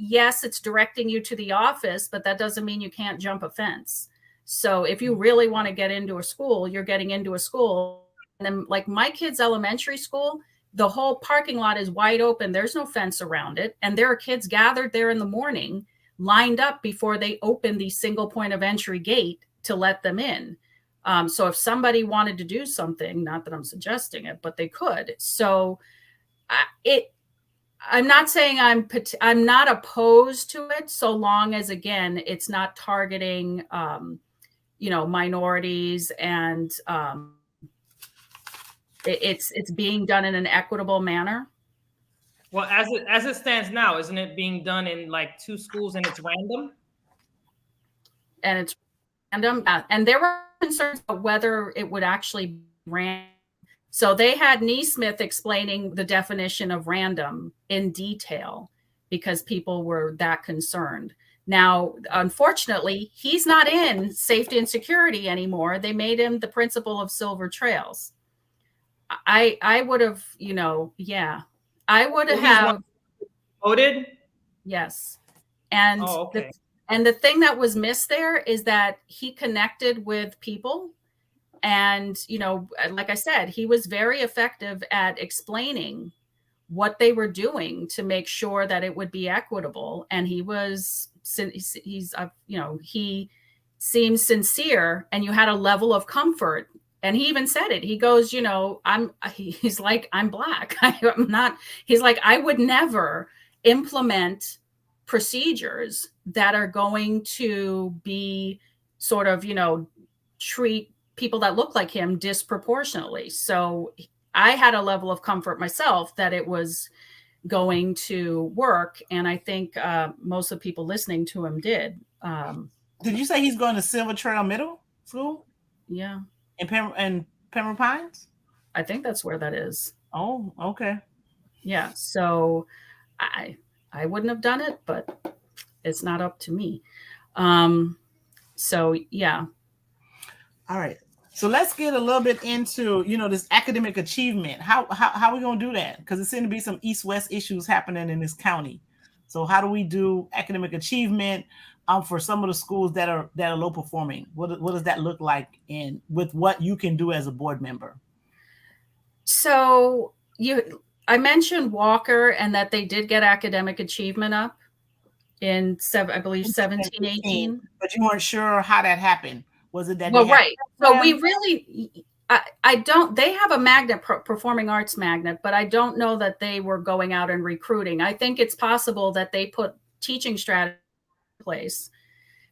Yes, it's directing you to the office, but that doesn't mean you can't jump a fence. So if you really want to get into a school, you're getting into a school. And then like my kids' elementary school, the whole parking lot is wide open. There's no fence around it. And there are kids gathered there in the morning, lined up before they open the single point of entry gate to let them in. So if somebody wanted to do something, not that I'm suggesting it, but they could. So I'm not saying I'm not opposed to it, so long as, again, it's not targeting, minorities, and it's being done in an equitable manner. Well, as it stands now, isn't it being done in like 2 schools and it's random? And it's random. And there were concerns about whether it would actually be random. So they had Neesmith explaining the definition of random in detail because people were that concerned. Now, unfortunately, he's not in safety and security anymore. They made him the principal of Silver Trails. I would have, I would have voted. Yes. And okay. The thing that was missed there is that he connected with people. And, like I said, he was very effective at explaining what they were doing to make sure that it would be equitable. And he seems sincere, and you had a level of comfort. And he even said it. He goes, he's like, I'm Black. I'm not, he's like, I would never implement procedures that are going to be sort of, treat people that look like him disproportionately. So I had a level of comfort myself that it was going to work. And I think most of the people listening to him did. Did you say he's going to Silver Trail Middle School? Yeah. In Pembroke Pines? I think that's where that is. Oh, okay. Yeah. So I wouldn't have done it, but it's not up to me. So yeah. All right. So let's get a little bit into, this academic achievement. How are we going to do that? Because there seem to be some east-west issues happening in this county. So how do we do academic achievement for some of the schools that are low performing? What does that look like with what you can do as a board member? So I mentioned Walker and that they did get academic achievement up in 17, 18. But you weren't sure how that happened. Was it that? Well, right. So we really, they have a magnet, performing arts magnet, but I don't know that they were going out and recruiting. I think it's possible that they put teaching strategy in place.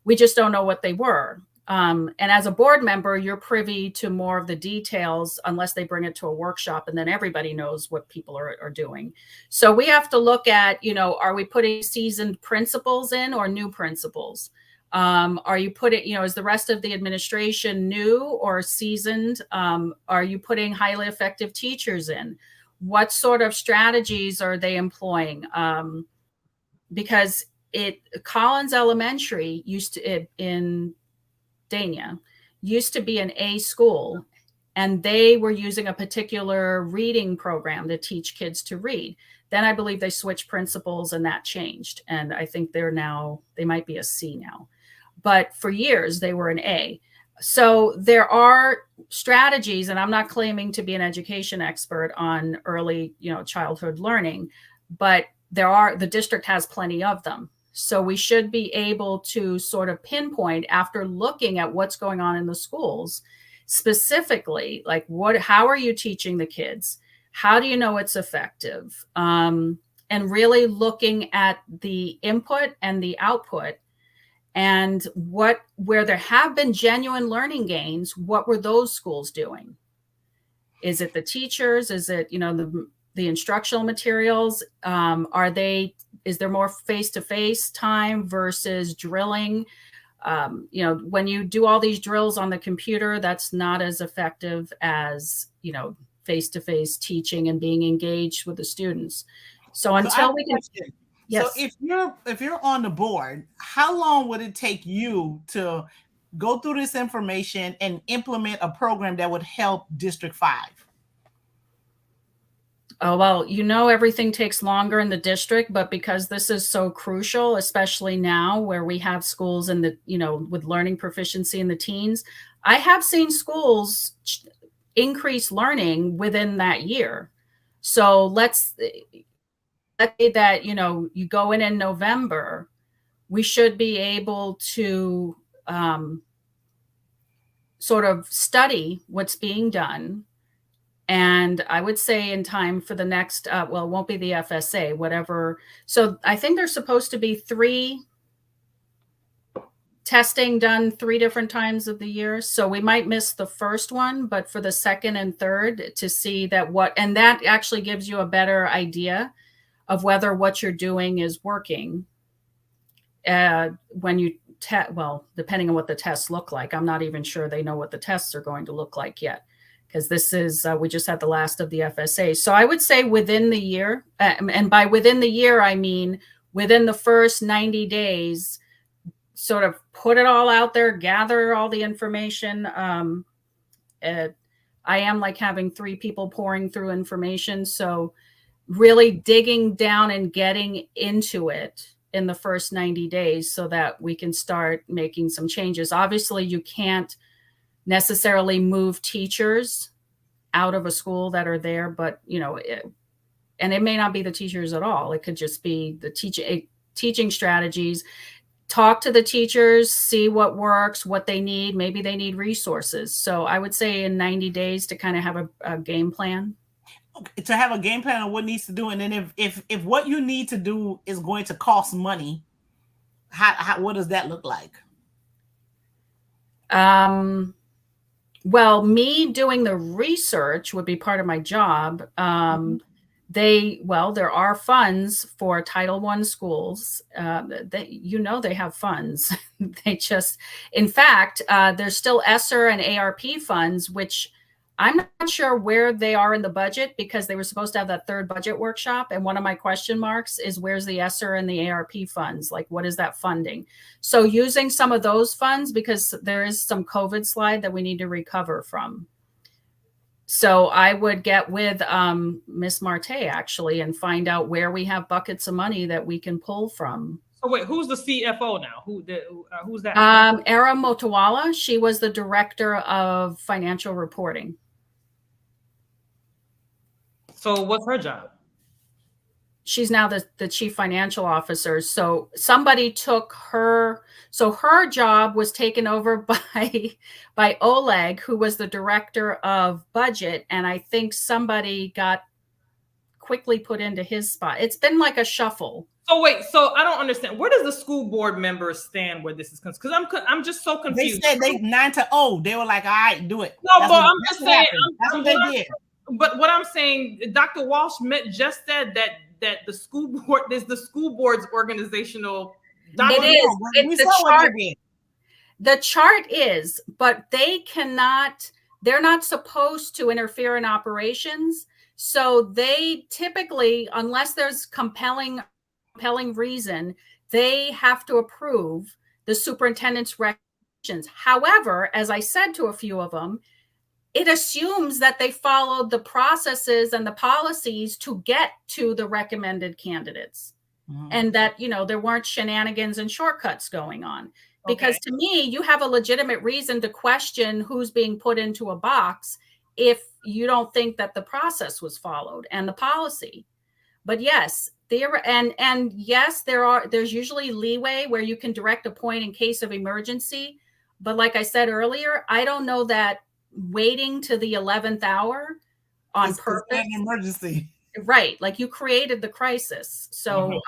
We just don't know what they were. And as a board member, you're privy to more of the details unless they bring it to a workshop, and then everybody knows what people are doing. So we have to look at, are we putting seasoned principals in or new principals? Are you putting, is the rest of the administration new or seasoned? Are you putting highly effective teachers in? What sort of strategies are they employing? Because Collins Elementary in Dania used to be an A school, and they were using a particular reading program to teach kids to read. Then I believe they switched principals and that changed. And I think they might be a C now. But for years they were an A. So there are strategies, and I'm not claiming to be an education expert on early, childhood learning, but the district has plenty of them. So we should be able to sort of pinpoint, after looking at what's going on in the schools, specifically, like how are you teaching the kids? How do you know it's effective? And really looking at the input and the output, and where there have been genuine learning gains, what were those schools doing? Is it the teachers? Is it, the instructional materials? Is there more face-to-face time versus drilling? When you do all these drills on the computer, that's not as effective as, face-to-face teaching and being engaged with the students. So until we can... Yes. So if you're on the board, how long would it take you to go through this information and implement a program that would help District 5? Oh, well, everything takes longer in the district, but because this is so crucial, especially now where we have schools in the, with learning proficiency in the teens, I have seen schools increase learning within that year. So let's say that, you go in November, we should be able to sort of study what's being done And I would say in time for the next, well, it won't be the FSA, whatever. So I think there's supposed to be 3 testing done 3 different times of the year. So we might miss the first one, but for the second and third to see that and that actually gives you a better idea of whether what you're doing is working. When you well, depending on what the tests look like, I'm not even sure they know what the tests are going to look like yet, because this is, we just had the last of the FSA. So I would say within the year, and by within the year, I mean within the first 90 days, sort of put it all out there, gather all the information. I am like having 3 people pouring through information. So really digging down and getting into it in the first 90 days so that we can start making some changes. Obviously, you can't necessarily move teachers out of a school that are there, but and it may not be the teachers at all. It could just be the teaching strategies. Talk to the teachers, see what works, what they need. Maybe they need resources. So I would say in 90 days to kind of have a game plan. To have a game plan on what needs to do, and then if what you need to do is going to cost money, what does that look like? Well, me doing the research would be part of my job. There are funds for Title I schools. They have funds. In fact, there's still ESSER and ARP funds, which I'm not sure where they are in the budget, because they were supposed to have that 3rd budget workshop. And one of my question marks is, where's the ESSER and the ARP funds? Like, what is that funding? So using some of those funds, because there is some COVID slide that we need to recover from. So I would get with Miss Marte actually and find out where we have buckets of money that we can pull from. So wait, who's the CFO now? Who's that? Era Motowala. She was the director of financial reporting. So what's her job? She's now the chief financial officer. So somebody took her. So her job was taken over by Oleg, who was the director of budget. And I think somebody got quickly put into his spot. It's been like a shuffle. So wait, so I don't understand. Where does the school board members stand where this is concerned? Because I'm just so confused. They said they 9-0. They were like, all right, do it. No, but I'm just saying. That's what they did. But what I'm saying, Dr. Walsh just said that the school board is the school board's organizational. It is. It's the chart. The chart is, but they cannot. They're not supposed to interfere in operations. So they typically, unless there's compelling reason, they have to approve the superintendent's recommendations. However, as I said to a few of them, it assumes that they followed the processes and the policies to get to the recommended candidates, and that, there weren't shenanigans and shortcuts going on. Because to me, you have a legitimate reason to question who's being put into a box if you don't think that the process was followed and the policy. But yes, yes, there's usually leeway where you can direct a point in case of emergency. But like I said earlier, I don't know that waiting to the 11th hour on purpose. An emergency. Right. Like, you created the crisis. So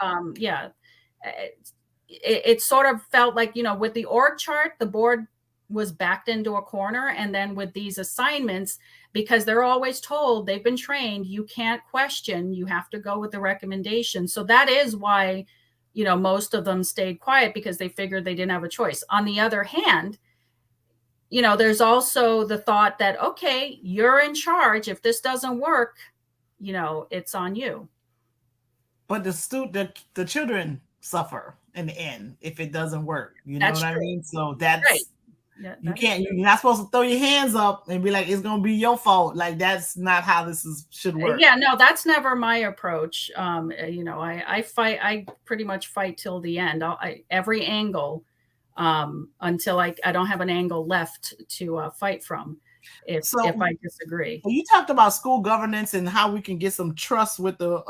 it sort of felt like, with the org chart, the board was backed into a corner. And then with these assignments, because they're always told, they've been trained, you can't question, you have to go with the recommendation. So that is why, most of them stayed quiet, because they figured they didn't have a choice. On the other hand, there's also the thought that, okay, you're in charge. If this doesn't work, it's on you. But the children suffer in the end if it doesn't work. You know what I mean? So that's right. Yeah, you're not supposed to throw your hands up and be like, it's going to be your fault. Like, that's not how this should work. Yeah, no, that's never my approach. I fight. I pretty much fight till the end. Every angle until I don't have an angle left to fight from. if I disagree. You talked about school governance and how we can get some trust with the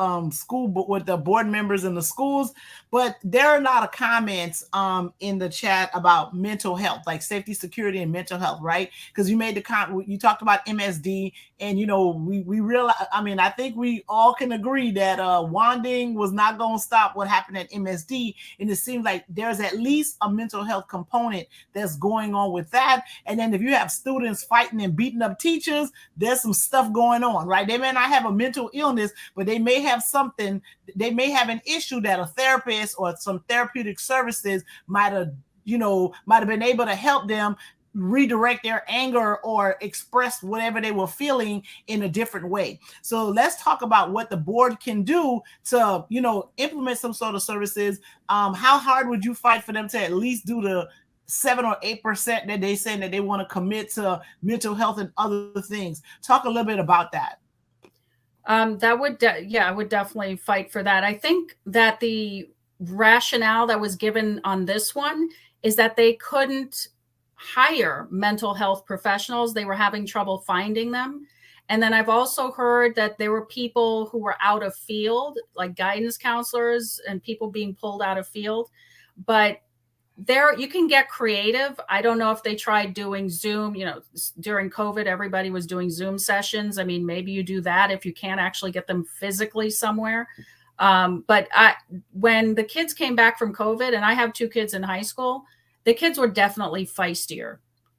with the board members in the schools, but there are a lot of comments in the chat about mental health, like safety, security, and mental health, right? Because you made the comment, you talked about MSD, and we realize, I mean, I think we all can agree that Wanding was not going to stop what happened at MSD, and it seems like there's at least a mental health component that's going on with that. And then if you have students fighting and beating up teachers, there's some stuff going on, right? They may not have a mental illness, but they may have something, they may have an issue that a therapist or some therapeutic services might have been able to help them redirect their anger or express whatever they were feeling in a different way. So let's talk about what the board can do to, implement some sort of services. How hard would you fight for them to at least do the 7 or 8% that they say that they want to commit to mental health and other things? Talk a little bit about that. I would definitely fight for that. I think that the rationale that was given on this one is that they couldn't hire mental health professionals. They were having trouble finding them. And then I've also heard that there were people who were out of field, like guidance counselors and people being pulled out of field. But there, you can get creative. I don't know if they tried doing Zoom, during COVID, everybody was doing Zoom sessions. I mean, maybe you do that if you can't actually get them physically somewhere. But when the kids came back from COVID, and I have 2 kids in high school, the kids were definitely feistier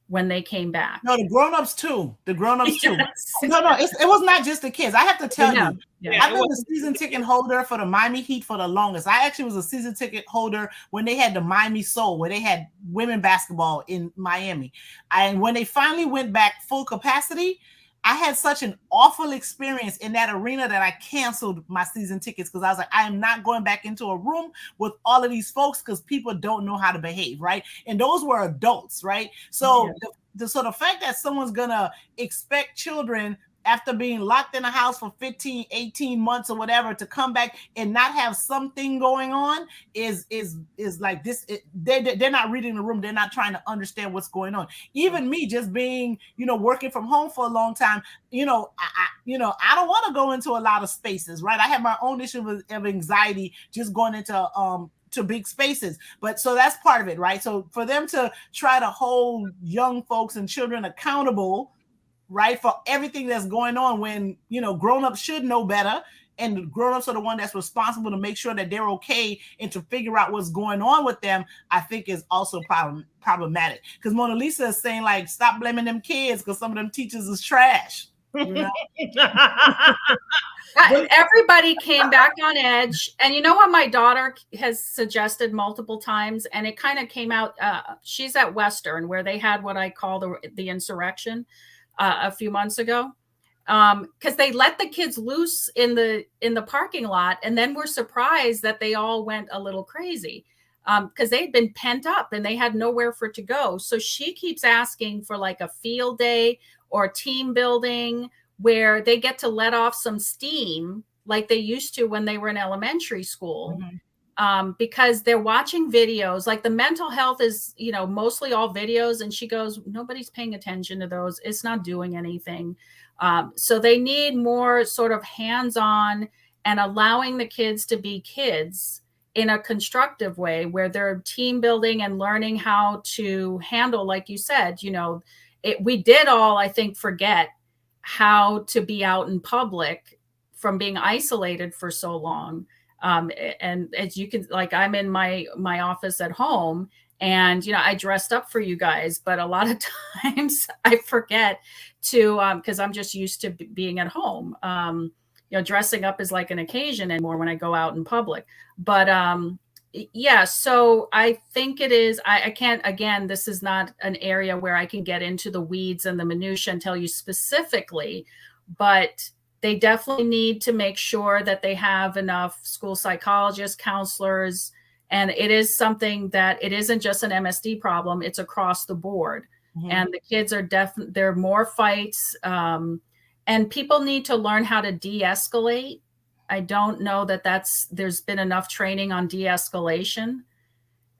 when they came back. No, the grown-ups too. Yes. No, it was not just the kids. I have to tell you, I've been a season ticket holder for the Miami Heat for the longest. I actually was a season ticket holder when they had the Miami Soul, where they had women basketball in Miami. And when they finally went back full capacity, I had such an awful experience in that arena that I canceled my season tickets, because I was like, I am not going back into a room with all of these folks, because people don't know how to behave, right? And those were adults, right? So the fact that someone's gonna expect children after being locked in a house for 15, 18 months or whatever to come back and not have something going on is like this. They're not reading the room. They're not trying to understand what's going on. Even me just being, working from home for a long time, I don't want to go into a lot of spaces, right? I have my own issue of anxiety just going into to big spaces. But so that's part of it, right? So for them to try to hold young folks and children accountable, right, for everything that's going on, when grown-ups should know better, and grown-ups are the one that's responsible to make sure that they're okay and to figure out what's going on with them, I think is also problematic. Because Mona Lisa is saying, like, stop blaming them kids because some of them teachers is trash. Everybody came back on edge. And you know what my daughter has suggested multiple times, and it kind of came out, she's at Western, where they had what I call the insurrection a few months ago, because they let the kids loose in the parking lot, and then were surprised that they all went a little crazy, because they'd been pent up and they had nowhere for it to go. So she keeps asking for like a field day or team building where they get to let off some steam like they used to when they were in elementary school. Because they're watching videos. Like the mental health is, mostly all videos. And she goes, nobody's paying attention to those. It's not doing anything. So they need more sort of hands-on and allowing the kids to be kids in a constructive way, where they're team building and learning how to handle, like you said, we did all, I think, forget how to be out in public from being isolated for so long. And as you can, like, I'm in my office at home, and, I dressed up for you guys, but a lot of times I forget to, cause I'm just used to being at home. Dressing up is like an occasion anymore when I go out in public, but, so I think it is, I can't, again, this is not an area where I can get into the weeds and the minutia and tell you specifically, but they definitely need to make sure that they have enough school psychologists, counselors, and it is something that it isn't just an MSD problem, it's across the board. And the kids are there are more fights, and people need to learn how to de-escalate. I don't know that there's been enough training on de-escalation.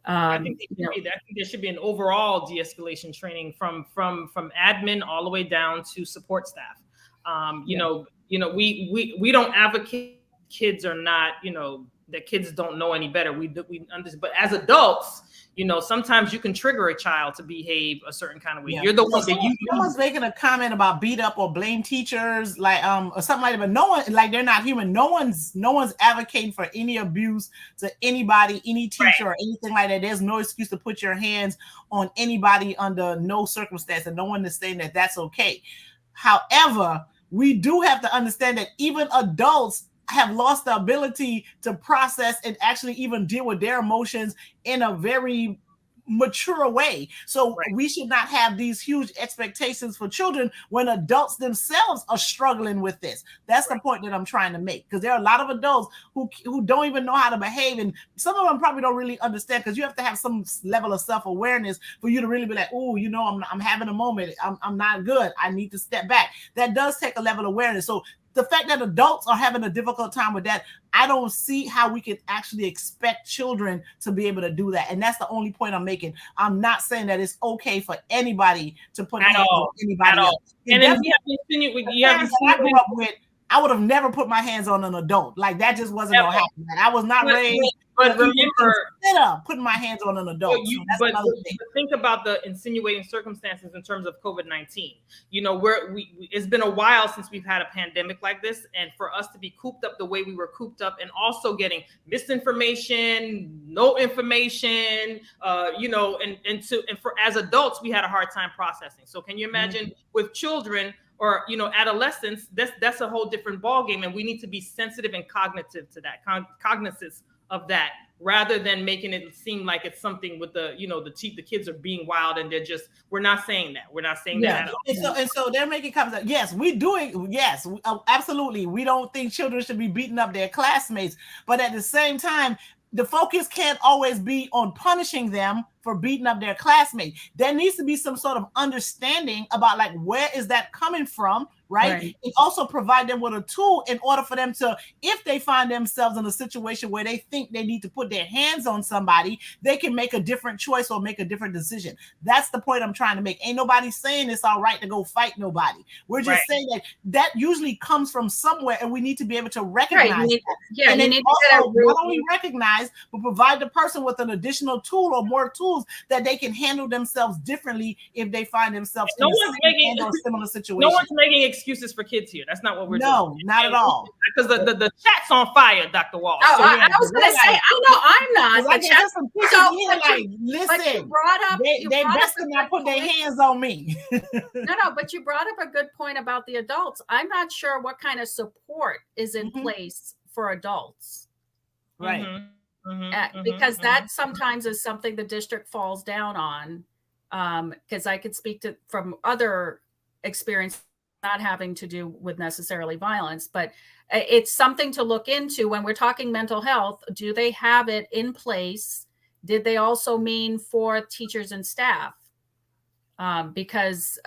I think there should be an overall de-escalation training from admin all the way down to support staff. We don't advocate kids are not, that kids don't know any better. We understand, but as adults, sometimes you can trigger a child to behave a certain kind of way. Yeah. You're the one that someone's making a comment about beat up or blame teachers, like or something like that. But no one, like, they're not human. No one's advocating for any abuse to anybody, any teacher or anything like that. There's no excuse to put your hands on anybody under no circumstance, and no one is saying that that's okay. However, we do have to understand that even adults have lost the ability to process and actually even deal with their emotions in a very mature way. So we should not have these huge expectations for children when adults themselves are struggling with this. That's the point that I'm trying to make, because there are a lot of adults who don't even know how to behave, and some of them probably don't really understand, because you have to have some level of self-awareness for you to really be like, oh, I'm having a moment, I'm not good, I need to step back. That does take a level of awareness. So the fact that adults are having a difficult time with that, I don't see how we can actually expect children to be able to do that. And that's the only point I'm making. I'm not saying that it's okay for anybody to put hands on anybody else. And then I would have never put my hands on an adult. Like, that just wasn't going to happen. Like, I was not raised. But remember, putting my hands on an adult. But think about the insinuating circumstances in terms of COVID-19. It's been a while since we've had a pandemic like this, and for us to be cooped up the way we were cooped up, and also getting misinformation, no information, and for as adults, we had a hard time processing. So can you imagine with children or adolescents? That's a whole different ballgame, and we need to be sensitive and cognitive to that, cognizant of that, rather than making it seem like it's something with the kids are being wild, and we're not saying that. We're not saying that at all. And so they're making comments that, yes, we doing, yes, absolutely. We don't think children should be beating up their classmates, but at the same time, the focus can't always be on punishing them for beating up their classmates. There needs to be some sort of understanding about, like, where is that coming from, right? And also provide them with a tool in order for them to, if they find themselves in a situation where they think they need to put their hands on somebody, they can make a different choice or make a different decision. That's the point I'm trying to make. Ain't nobody saying it's all right to go fight nobody. We're just saying that usually comes from somewhere, and we need to be able to recognize that. Yeah, and then also not only recognize, but provide the person with an additional tool or more tools that they can handle themselves differently if they find themselves in a similar situation. No one's making excuses for kids here. That's not what we're doing. No, not at all. Because the chat's on fire, Dr. Walsh. Oh, so, I was going to say, I'm not. But listen, they best not put their hands on me. No, but you brought up a good point about the adults. I'm not sure what kind of support is in place for adults. Right. Because that sometimes is something the district falls down on. Because I could speak to from other experience, not having to do with necessarily violence, but it's something to look into when we're talking mental health. Do they have it in place? Did they also mean for teachers and staff? Because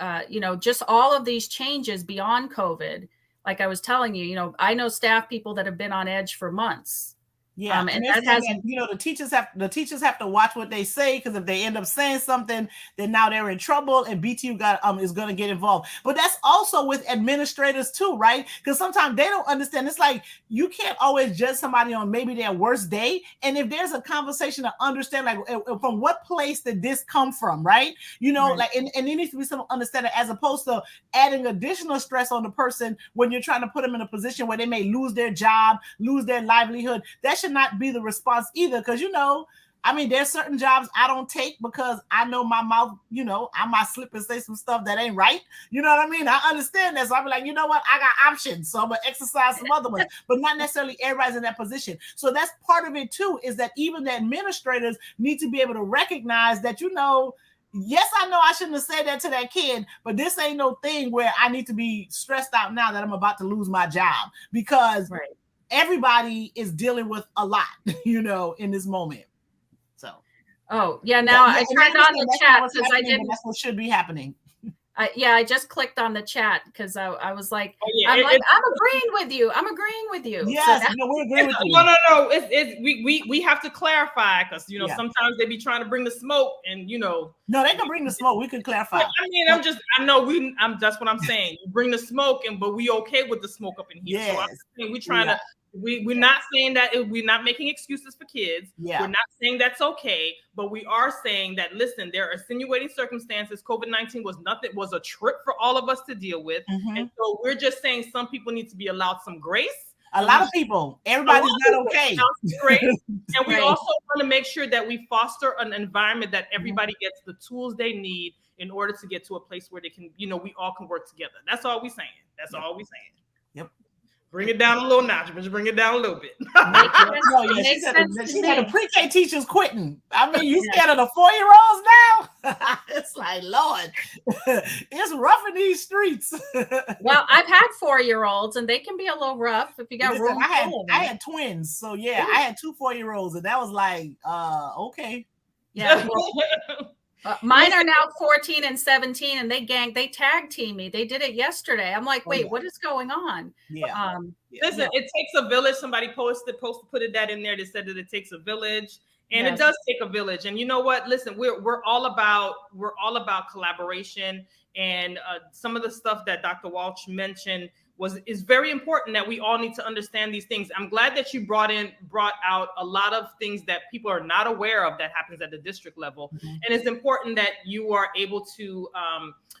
just all of these changes beyond COVID, like I was telling you, I know staff people that have been on edge for months. Yeah, and that has, the teachers have to watch what they say, because if they end up saying something, then now they're in trouble, and BTU is going to get involved. But that's also with administrators too, right? Because sometimes they don't understand. It's like you can't always judge somebody on maybe their worst day, and if there's a conversation to understand, like, from what place did this come from, right? Like, and there needs to be some understanding, as opposed to adding additional stress on the person when you're trying to put them in a position where they may lose their job, lose their livelihood. That should not be the response either, because there's certain jobs I don't take because I know my mouth, I might slip and say some stuff that ain't right. You know what I mean? I understand that. So I'll be like, you know what? I got options. So I'm going to exercise some other ones, but not necessarily everybody's in that position. So that's part of it too, is that even the administrators need to be able to recognize that, yes, I know I shouldn't have said that to that kid, but this ain't no thing where I need to be stressed out now that I'm about to lose my job, because everybody is dealing with a lot, in this moment. So. Oh, yeah. Now I turned on the chat because I didn't. That's what should be happening. I just clicked on the chat because I was like, Oh, yeah, I'm agreeing with you. I'm agreeing with you. Yes, So we agree with you. No. We have to clarify because sometimes they be trying to bring the smoke and No, they can bring the smoke. We can clarify. I mean, that's what I'm saying. You bring the smoke, but we okay with the smoke up in here. Yes. So I'm saying we trying to. We're not saying that we're not making excuses for kids. Yeah. We're not saying that's okay, but we are saying that, listen, there are extenuating circumstances. COVID-19 was a trip for all of us to deal with. Mm-hmm. And so we're just saying some people need to be allowed some grace. A lot of people, everybody's not okay. Grace. And we also want to make sure that we foster an environment that everybody gets the tools they need in order to get to a place where they can, we all can work together. That's all we're saying. That's all we're saying. Yep. Bring it down a little notch, but just bring it down a little bit. She said the pre-K teachers quitting. I mean, you scared of the 4-year-olds now? It's like, Lord, it's rough in these streets. Well, I've had 4-year-olds, and they can be a little rough if you got room. I had twins, so yeah, I had 2 4-year-olds, and that was like, okay. Yeah. Mine are now 14 and 17, and they tag team me. They did it yesterday. I'm like, wait, what is going on? Yeah. Listen, it takes a village. Somebody put that in there that said that it takes a village, and it does take a village. And you know what? Listen, we're all about collaboration, and some of the stuff that Dr. Walsh mentioned is very important, that we all need to understand these things. I'm glad that you brought out a lot of things that people are not aware of that happens at the district level. Mm-hmm. And it's important that you are able to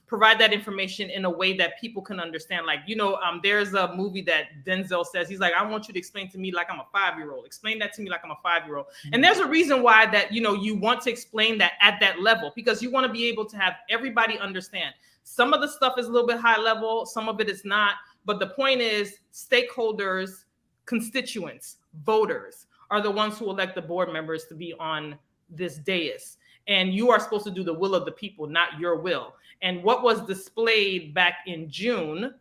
provide that information in a way that people can understand. Like, there's a movie that Denzel says, he's like, I want you to explain to me like I'm a 5-year-old. Explain that to me like I'm a 5-year-old. Mm-hmm. And there's a reason why that, you want to explain that at that level, because you want to be able to have everybody understand. Some of the stuff is a little bit high level, some of it is not. But the point is, stakeholders, constituents, voters are the ones who elect the board members to be on this dais. And you are supposed to do the will of the people, not your will. And what was displayed back in June,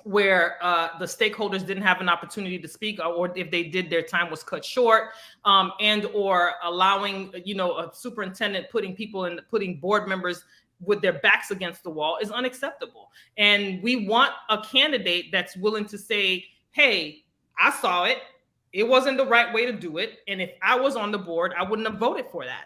where the stakeholders didn't have an opportunity to speak, or if they did, their time was cut short, and or allowing, a superintendent putting board members with their backs against the wall is unacceptable. And we want a candidate that's willing to say, hey, I saw it. It wasn't the right way to do it. And if I was on the board, I wouldn't have voted for that.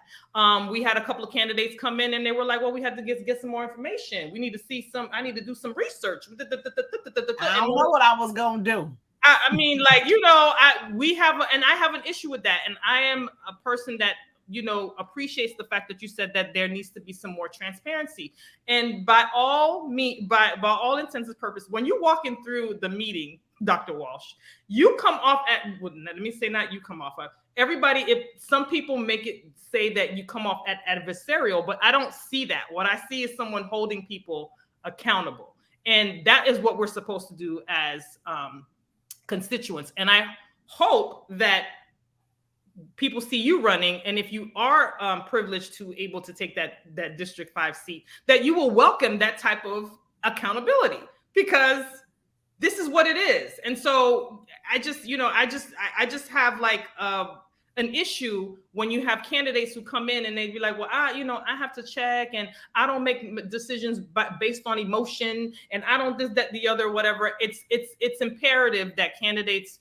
We had a couple of candidates come in and they were like, well, we had to get some more information. We need to see I need to do some research. I don't know what I was going to do. I mean, like, I have an issue with that. And I am a person that, appreciates the fact that you said that there needs to be some more transparency. And by all intents and purposes, when you're walking through the meeting, Dr. Walsh, you come off let me say not you come off of, everybody, if some people make it say that you come off at adversarial, but I don't see that. What I see is someone holding people accountable. And that is what we're supposed to do as constituents. And I hope that people see you running, and if you are privileged to able to take that District 5 seat, that you will welcome that type of accountability, because this is what it is. And so I just have like an issue when you have candidates who come in and they be like, well, I have to check, and I don't make decisions based on emotion, and I don't this, that, the other, whatever. It's imperative that candidates,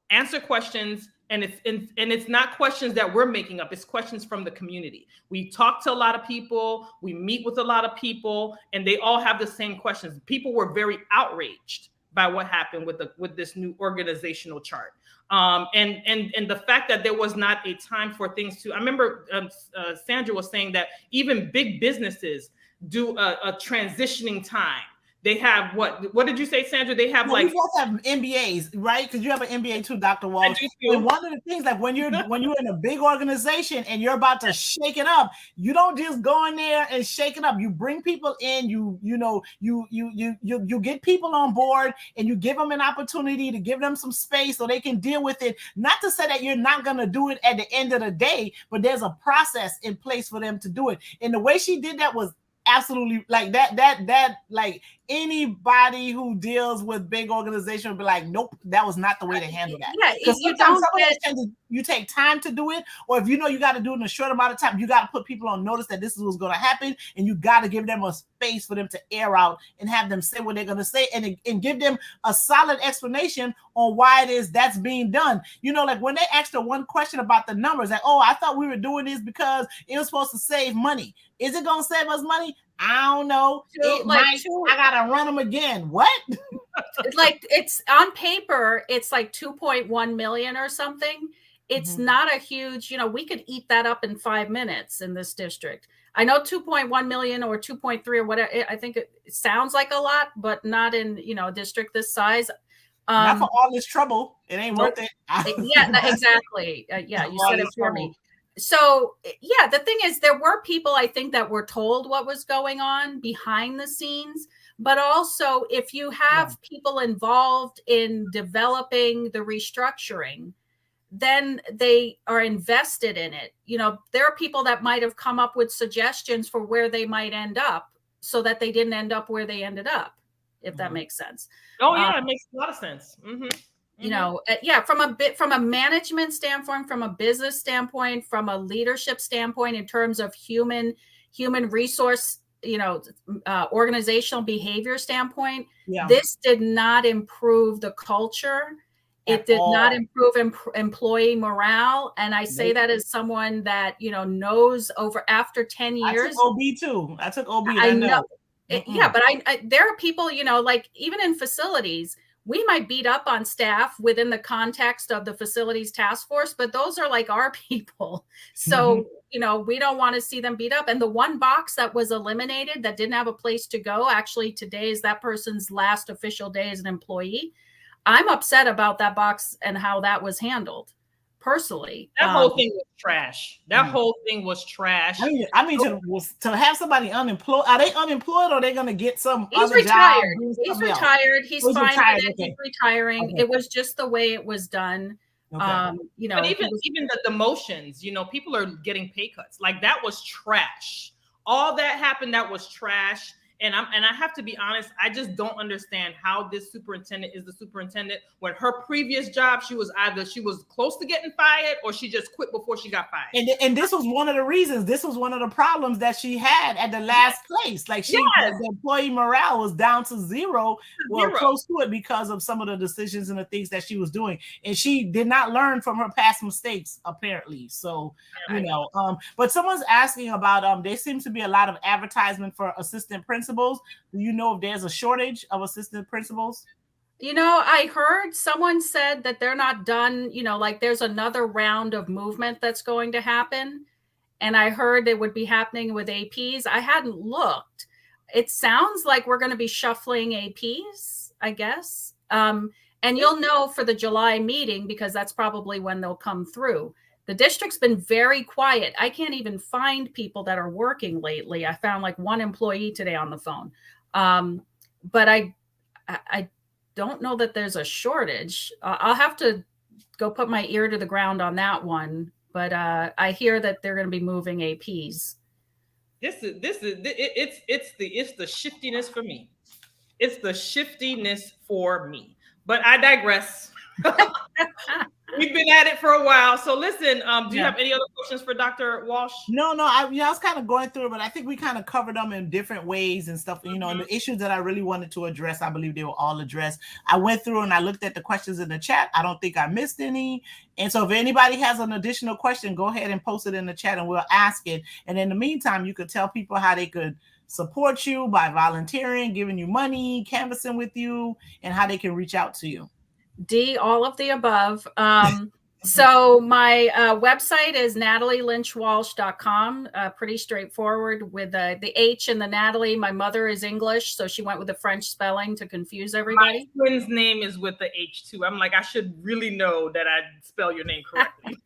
answer questions. And it's not questions that we're making up. It's questions from the community. We talk to a lot of people. We meet with a lot of people, and they all have the same questions. People were very outraged by what happened with this new organizational chart. And the fact that there was not a time for things to. I remember Sandra was saying that even big businesses do a transitioning time. They have what did you say, Sandra? They have we both have MBAs, right? Because you have an MBA too, Dr. Walsh. And one of the things, like when you're in a big organization and you're about to shake it up, you don't just go in there and shake it up. You bring people in, you get people on board, and you give them an opportunity to give them some space so they can deal with it. Not to say that you're not going to do it at the end of the day, but there's a process in place for them to do it. And the way she did that was absolutely like that like anybody who deals with big organization will be like, nope, that was not the way to handle that. Yeah, because you don't get. You take time to do it, or if you know you got to do it in a short amount of time, you got to put people on notice that this is what's going to happen, and you got to give them a space for them to air out and have them say what they're going to say, and give them a solid explanation on why it is that's being done. You know, like when they asked her one question about the numbers, like, oh, I thought we were doing this because it was supposed to save money. Is it going to save us money? I don't know. I gotta run them again. What? Like, it's on paper, it's like 2.1 million or something. It's not a huge, you know, we could eat that up in 5 minutes in this district. I know 2.1 million or 2.3 or whatever. I think it sounds like a lot, but not in, you know, a district this size. Not for all this trouble. It ain't worth it. Yeah, exactly. Yeah, you said it for me. So, yeah, the thing is, there were people, I think, that were told what was going on behind the scenes. But also, if you have people involved in developing the restructuring, then they are invested in it. You know, there are people that might have come up with suggestions for where they might end up so that they didn't end up where they ended up, if that makes sense. Oh, yeah, it makes a lot of sense. You know, from a management standpoint, from a business standpoint, from a leadership standpoint, in terms of human resource, you know, organizational behavior standpoint, this did not improve the culture. It did not improve employee morale. And I say that as someone that, you know, knows after 10 years. I took OB too. I took OB. I know. Yeah, but there are people, you know, like even in facilities, we might beat up on staff within the context of the facilities task force, but those are like our people. So, you know, we don't want to see them beat up. And the one box that was eliminated that didn't have a place to go, actually today is that person's last official day as an employee. I'm upset about that box and how that was handled. Personally, that whole thing was trash. That whole thing was trash. I mean, to have somebody unemployed. Are they unemployed, or are they going to get some? He's other retired. Job, he's retired. He's fine retired. with it. Okay. He's retiring. Okay. It was just the way it was done. Okay. You know, but even the demotions, you know, people are getting pay cuts. Like, that was trash. All that happened. That was trash. And I have to be honest, I just don't understand how this superintendent is the superintendent when her previous job, she was close to getting fired or she just quit before she got fired. And this was one of the reasons. This was one of the problems that she had at the last place. Like the employee morale was down to zero, close to it, because of some of the decisions and the things that she was doing. And she did not learn from her past mistakes, apparently. So, you know, but someone's asking about, there seems to be a lot of advertisement for assistant principals. Do you know if there's a shortage of assistant principals? You know, I heard someone said that they're not done, you know, like there's another round of movement that's going to happen. And I heard it would be happening with APs. I hadn't looked. It sounds like we're going to be shuffling APs, I guess. And you'll know for the July meeting, because that's probably when they'll come through. The district's been very quiet. I can't even find people that are working lately. I found like one employee today on the phone. But I don't know that there's a shortage. I'll have to go put my ear to the ground on that one. But I hear that they're going to be moving APs. It's the shiftiness for me. It's the shiftiness for me. But I digress. We've been at it for a while. So listen, do you have any other questions for Dr. Walsh? No. I was kind of going through it, but I think we kind of covered them in different ways and stuff. You know, and the issues that I really wanted to address, I believe they were all addressed. I went through and I looked at the questions in the chat. I don't think I missed any. And so if anybody has an additional question, go ahead and post it in the chat and we'll ask it. And in the meantime, you could tell people how they could support you by volunteering, giving you money, canvassing with you, and how they can reach out to you. D, all of the above. So my website is NathalieLynchWalsh.com. Pretty straightforward with the H and the Natalie. My mother is English, so she went with the French spelling to confuse everybody. My twin's name is with the H too. I'm like, I should really know that I spell your name correctly.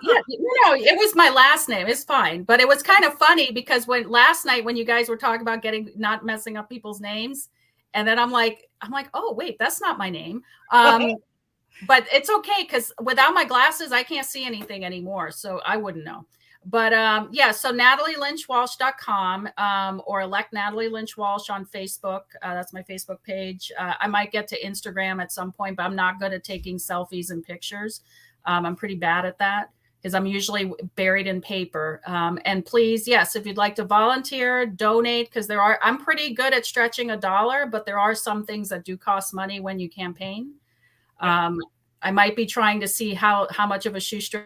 Yeah, no, it was my last name. It's fine. But it was kind of funny because last night when you guys were talking about not messing up people's names, and then I'm like, oh, wait, that's not my name. But it's okay because without my glasses, I can't see anything anymore. So I wouldn't know. But yeah, so NathalieLynchWalsh.com or elect Nathalie Lynch-Walsh on Facebook. That's my Facebook page. I might get to Instagram at some point, but I'm not good at taking selfies and pictures. I'm pretty bad at that because I'm usually buried in paper. And please, yes, if you'd like to volunteer, donate, because I'm pretty good at stretching $1, but there are some things that do cost money when you campaign. I might be trying to see how much of a shoestring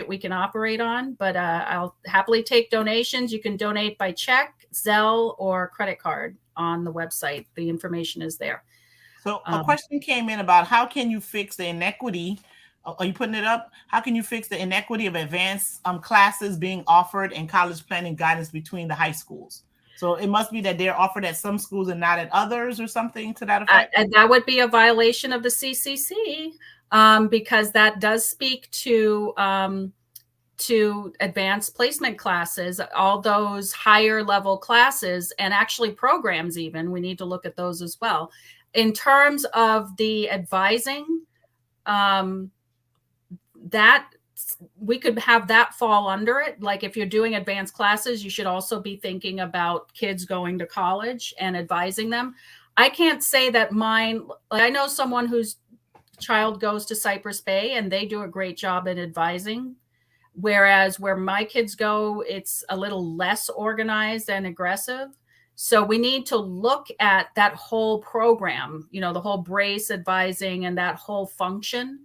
we can operate on, but I'll happily take donations. You can donate by check, Zelle, or credit card on the website. The information is there. So a question came in about how can you fix the inequity? Are you putting it up? How can you fix the inequity of advanced classes being offered and college planning guidance between the high schools? So it must be that they're offered at some schools and not at others, or something to that effect. And that would be a violation of the CCC. Because that does speak to advanced placement classes, all those higher level classes, and actually programs even. We need to look at those as well. In terms of the advising, that we could have that fall under it. Like if you're doing advanced classes, you should also be thinking about kids going to college and advising them. I can't say that mine, like I know someone whose child goes to Cypress Bay and they do a great job in advising, whereas where my kids go, it's a little less organized and aggressive. So we need to look at that whole program, the whole brace advising and that whole function,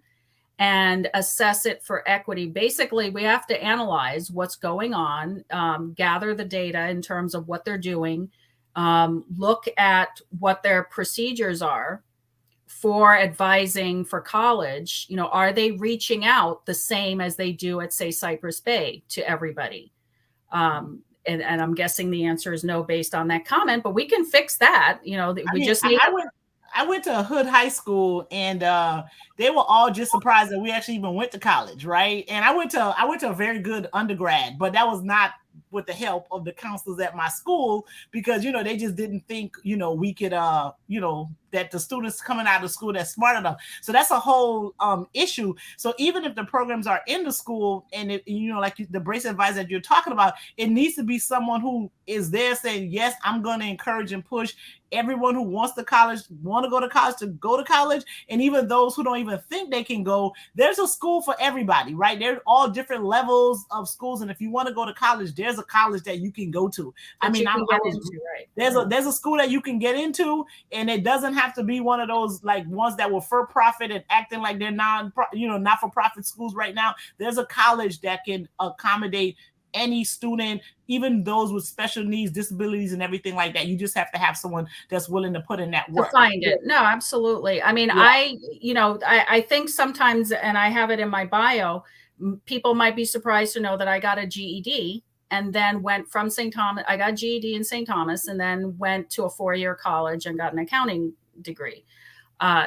and assess it for equity. Basically, we have to analyze what's going on, gather the data in terms of what they're doing, look at what their procedures are for advising for college. Are they reaching out the same as they do at, say, Cypress Bay to everybody? And I'm guessing the answer is no based on that comment, but we can fix that. I went to a hood high school, and they were all just surprised that we actually even went to college, right? And I went to a very good undergrad, but that was not with the help of the counselors at my school, because they just didn't think we could that the students coming out of school that's smart enough. So that's a whole issue. So even if the programs are in the school, and like the brace advisor that you're talking about, it needs to be someone who is there saying, yes, I'm going to encourage and push everyone who want to go to college, and even those who don't even think they can go. There's a school for everybody, right? There's all different levels of schools, and if you want to go to college, there's a college that you can go to. There's a school that you can get into, and it doesn't have to be one of those like ones that were for profit and acting like they're not for profit schools right now. There's a college that can accommodate any student, even those with special needs, disabilities, and everything like that. You just have to have someone that's willing to put in that work. To find it. No, absolutely. I mean, yeah. I think sometimes, and I have it in my bio, people might be surprised to know that I got a GED and then went from St. Thomas. I got GED in St. Thomas and then went to a 4-year college and got an accounting degree.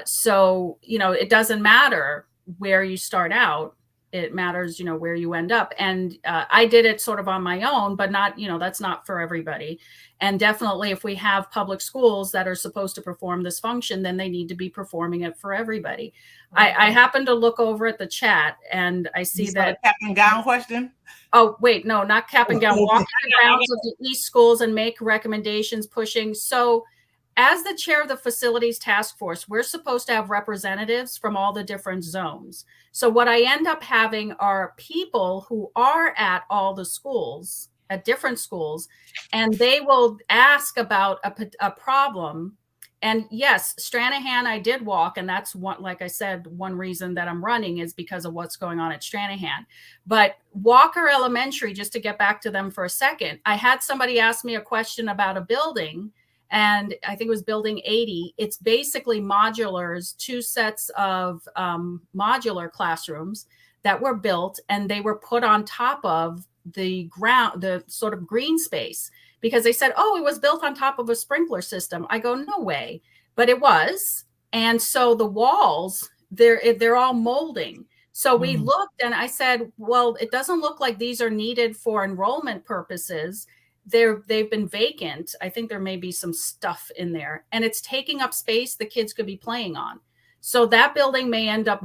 So, it doesn't matter where you start out. It matters, where you end up. And I did it sort of on my own, but not, that's not for everybody. And definitely if we have public schools that are supposed to perform this function, then they need to be performing it for everybody. Okay. I happen to look over at the chat and I see that cap and gown question. Oh, wait, no, not cap and gown. Walk the grounds of the East schools and make recommendations pushing. So as the chair of the facilities task force, we're supposed to have representatives from all the different zones. So what I end up having are people who are at all the schools, at different schools, and they will ask about a problem. And yes, Stranahan, I did walk, and that's one, like I said, one reason that I'm running is because of what's going on at Stranahan. But Walker Elementary, just to get back to them for a second, I had somebody ask me a question about a building, and I think it was building 80. It's basically modulars, 2 sets of modular classrooms that were built, and they were put on top of the ground, the sort of green space, because they said, oh, it was built on top of a sprinkler system. I go, no way, but it was. And so the walls, they're all molding. So we looked and I said, well, it doesn't look like these are needed for enrollment purposes. They've been vacant. I think there may be some stuff in there and it's taking up space the kids could be playing on. So that building may end up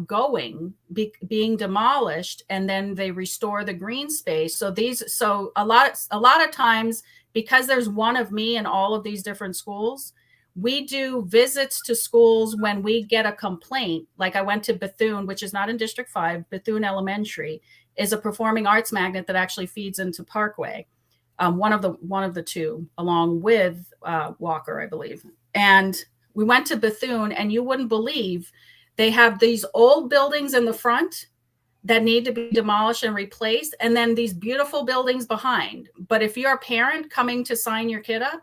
being demolished, and then they restore the green space. So a lot of times, because there's one of me in all of these different schools, we do visits to schools when we get a complaint. Like I went to Bethune, which is not in District 5. Bethune Elementary is a performing arts magnet that actually feeds into Parkway. One of the two, along with Walker, I believe. And we went to Bethune, and you wouldn't believe they have these old buildings in the front that need to be demolished and replaced, and then these beautiful buildings behind. But if you're a parent coming to sign your kid up,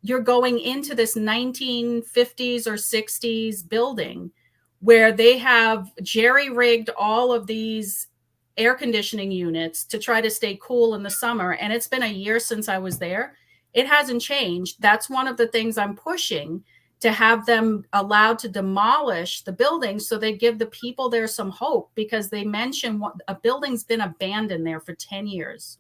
you're going into this 1950s or 60s building where they have jerry-rigged all of these air conditioning units to try to stay cool in the summer. And it's been a year since I was there. It hasn't changed. That's one of the things I'm pushing, to have them allowed to demolish the building so they give the people there some hope, because they mention a building's been abandoned there for 10 years.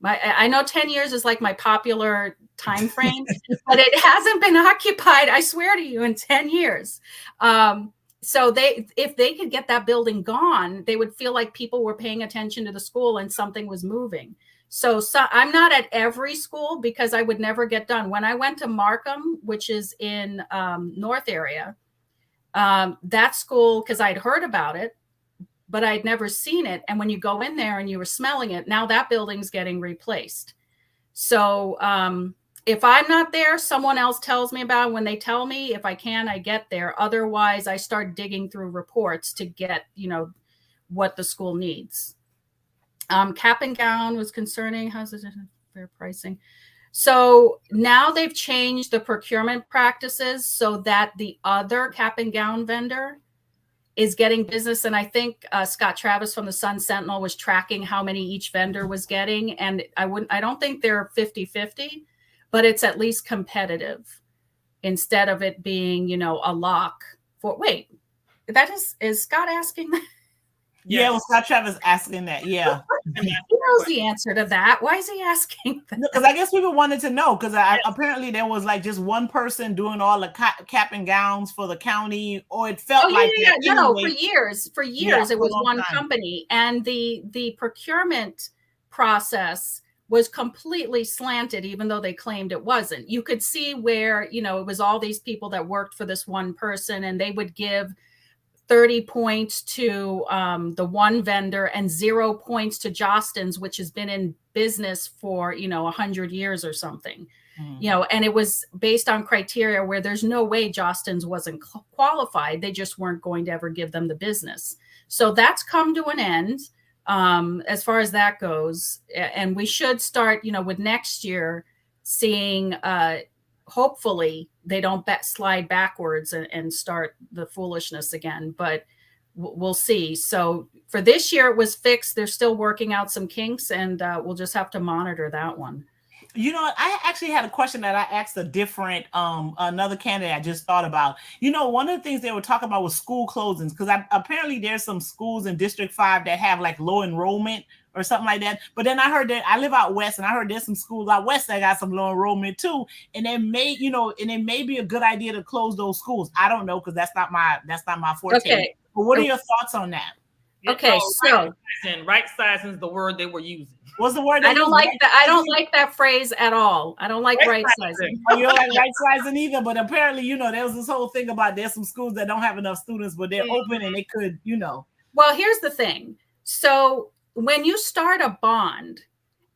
I know 10 years is like my popular time frame, but it hasn't been occupied, I swear to you, in 10 years. So if they could get that building gone, they would feel like people were paying attention to the school and something was moving. So I'm not at every school because I would never get done. When I went to Markham, which is in North area, that school, because I'd heard about it, but I'd never seen it. And when you go in there and you were smelling it, now that building's getting replaced. So if I'm not there, someone else tells me about it. When they tell me, if I can, I get there. Otherwise, I start digging through reports to get, what the school needs. Cap and gown was concerning. How's it fair pricing? So now they've changed the procurement practices so that the other cap and gown vendor is getting business. And I think Scott Travis from the Sun Sentinel was tracking how many each vendor was getting. And I don't think they're 50-50, but it's at least competitive instead of it being, a lock for, wait, is Scott asking that? Yeah, well, Scott Travis asking that. Yeah. He knows the answer to that. Why is he asking that? Because I guess people wanted to know, because apparently there was like just one person doing all the cap and gowns for the county, or it felt like that. No, for years it was one company, and the procurement process was completely slanted, even though they claimed it wasn't. You could see where, it was all these people that worked for this one person, and they would give 30 points to the one vendor and 0 points to Jostens, which has been in business for 100 years or something. And it was based on criteria where there's no way Jostens wasn't qualified. They just weren't going to ever give them the business. So that's come to an end as far as that goes. And we should start, with next year seeing hopefully they don't slide backwards and start the foolishness again, but we'll see. So for this year, it was fixed. They're still working out some kinks, and we'll just have to monitor that one. I actually had a question that I asked a different, another candidate I just thought about. One of the things they were talking about was school closings, because apparently there's some schools in District 5 that have like low enrollment or something like that. But then I heard that I live out west, and I heard there's some schools out west that got some low enrollment too. And it may, and it may be a good idea to close those schools. I don't know, because that's not my forte. Okay. But what are your thoughts on that? Okay, so right sizing is the word they were using. What's the word? I don't like that. I don't like that phrase at all. I don't like right sizing. You don't like right sizing either. But apparently, there was this whole thing about there's some schools that don't have enough students, but they're open and they could, Well, here's the thing. So when you start a bond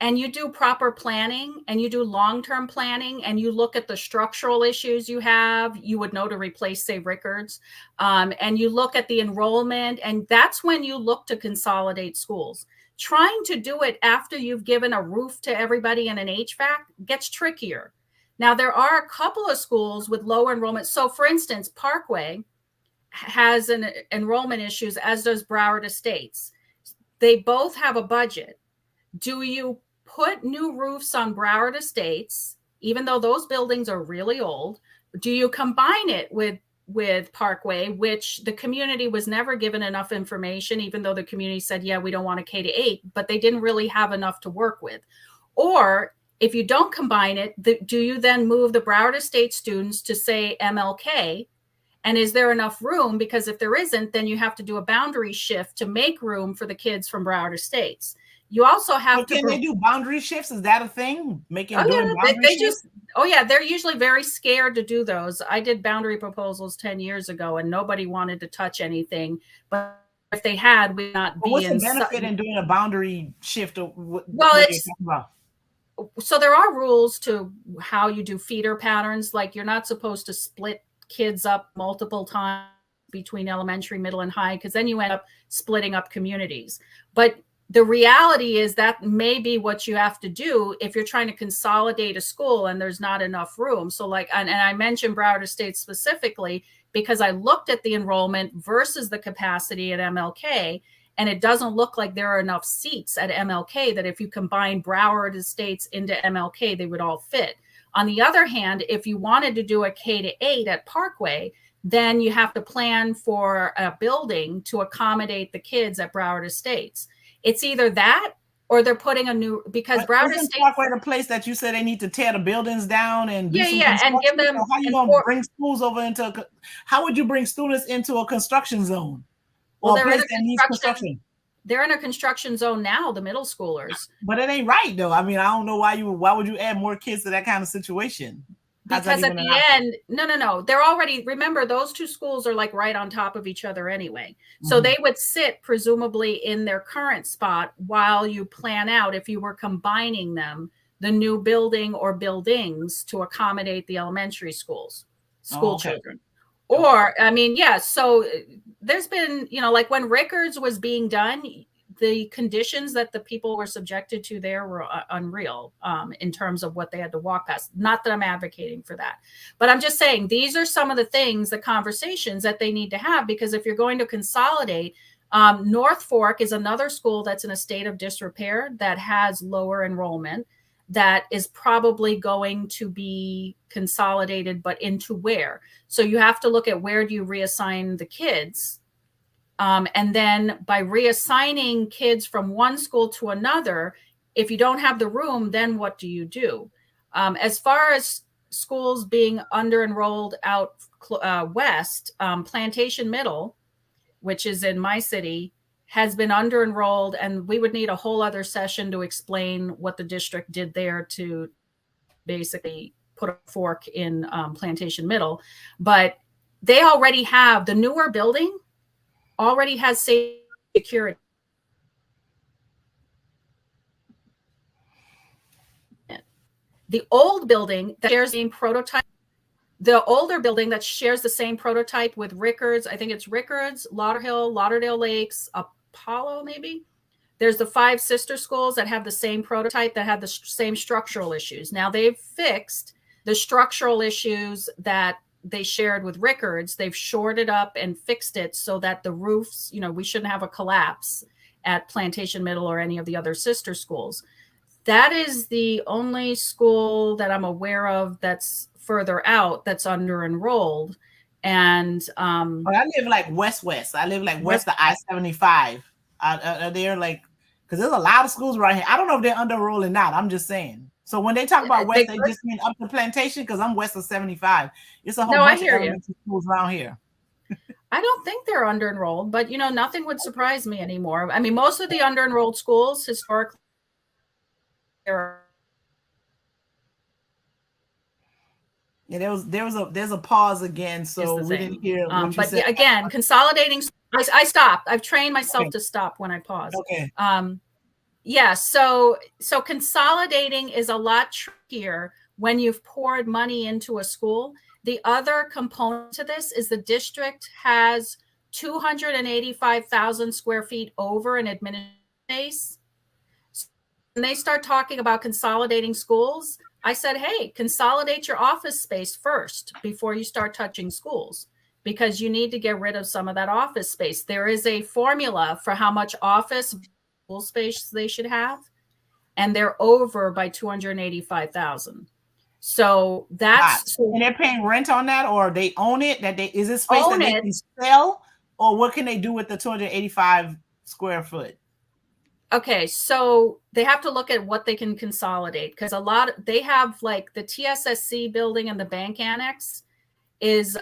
and you do proper planning and you do long-term planning and you look at the structural issues you have, you would know to replace, say, Rickards, and you look at the enrollment, and that's when you look to consolidate schools. Trying to do it after you've given a roof to everybody and an HVAC gets trickier. Now, there are a couple of schools with low enrollment. So, for instance, Parkway has an enrollment issues, as does Broward Estates. They both have a budget. Do you put new roofs on Broward Estates, even though those buildings are really old? Do you combine it with Parkway, which the community was never given enough information, even though the community said, yeah, we don't want a K-8, but they didn't really have enough to work with? Or if you don't combine it, do you then move the Broward Estates students to, say, MLK, And is there enough room? Because if there isn't, then you have to do a boundary shift to make room for the kids from Broward Estates. You also have to. Can they do boundary shifts? Is that a thing? Making They're usually very scared to do those. I did boundary proposals 10 years ago, and nobody wanted to touch anything. But if they had, we'd not be. What's the benefit in doing a boundary shift? So there are rules to how you do feeder patterns. Like, you're not supposed to split kids up multiple times between elementary, middle, and high, because then you end up splitting up communities. But the reality is that may be what you have to do if you're trying to consolidate a school and there's not enough room. So like, and I mentioned Broward Estates specifically because I looked at the enrollment versus the capacity at MLK, and it doesn't look like there are enough seats at MLK that if you combine Broward Estates into MLK, they would all fit. On the other hand, if you wanted to do a K-8 at Parkway, then you have to plan for a building to accommodate the kids at Broward Estates. It's either that or they're putting a new, because Broward Estates. Parkway the place that you said they need to tear the buildings down and do and give them. So how you gonna bring schools over into? How would you bring students into a construction zone? Well, they're in a construction. They're in a construction zone now, the middle schoolers. But it ain't right though. I mean, I don't know why would you add more kids to that kind of situation? Because at the end, no. They're already, remember, those two schools are like right on top of each other anyway. So they would sit presumably in their current spot while you plan out, if you were combining them, the new building or buildings to accommodate the elementary school children. Or, I mean, so there's been, like when Rickards was being done, the conditions that the people were subjected to there were unreal in terms of what they had to walk past. Not that I'm advocating for that, but I'm just saying these are some of the things, the conversations that they need to have, because if you're going to consolidate, North Fork is another school that's in a state of disrepair that has lower enrollment, that is probably going to be consolidated, but into where? So you have to look at where do you reassign the kids? And then by reassigning kids from one school to another, if you don't have the room, then what do you do? As far as schools being under-enrolled out west, Plantation Middle, which is in my city, has been under-enrolled, and we would need a whole other session to explain what the district did there to basically put a fork in Plantation Middle. But they already have, the newer building already has safe security. The old building that shares the same prototype, the older building that shares the same prototype with Rickards, I think it's Rickards, Lauderhill, Lauderdale Lakes, Apollo maybe. There's the 5 sister schools that have the same prototype that had the same structural issues. Now they've fixed the structural issues that they shared with Rickards. They've shored it up and fixed it so that the roofs, we shouldn't have a collapse at Plantation Middle or any of the other sister schools. That is the only school that I'm aware of that's further out that's under-enrolled. And I live like west. I live like west of I-75. They're like, because there's a lot of schools right here. I don't know if they're under-enrolled or not. I'm just saying. So when they talk about west, they just mean up to Plantation, because I'm west of 75. It's a whole bunch of elementary schools around here. I don't think they're under-enrolled, but nothing would surprise me anymore. I mean, most of the under-enrolled schools historically are. Yeah, there's a pause again, so we didn't hear what you said. Again, consolidating. I stopped. I've trained myself to stop when I pause. Okay. So consolidating is a lot trickier when you've poured money into a school. The other component to this is the district has 285,000 square feet over in administrative space. So when they start talking about consolidating schools, I said, hey, consolidate your office space first before you start touching schools, because you need to get rid of some of that office space. There is a formula for how much office school space they should have, and they're over by 285,000. So that's and they're paying rent on that, or they own it. Is it space that they can sell, or what can they do with the 285 square foot? Okay, so they have to look at what they can consolidate, because they have like the TSSC building and the bank annex is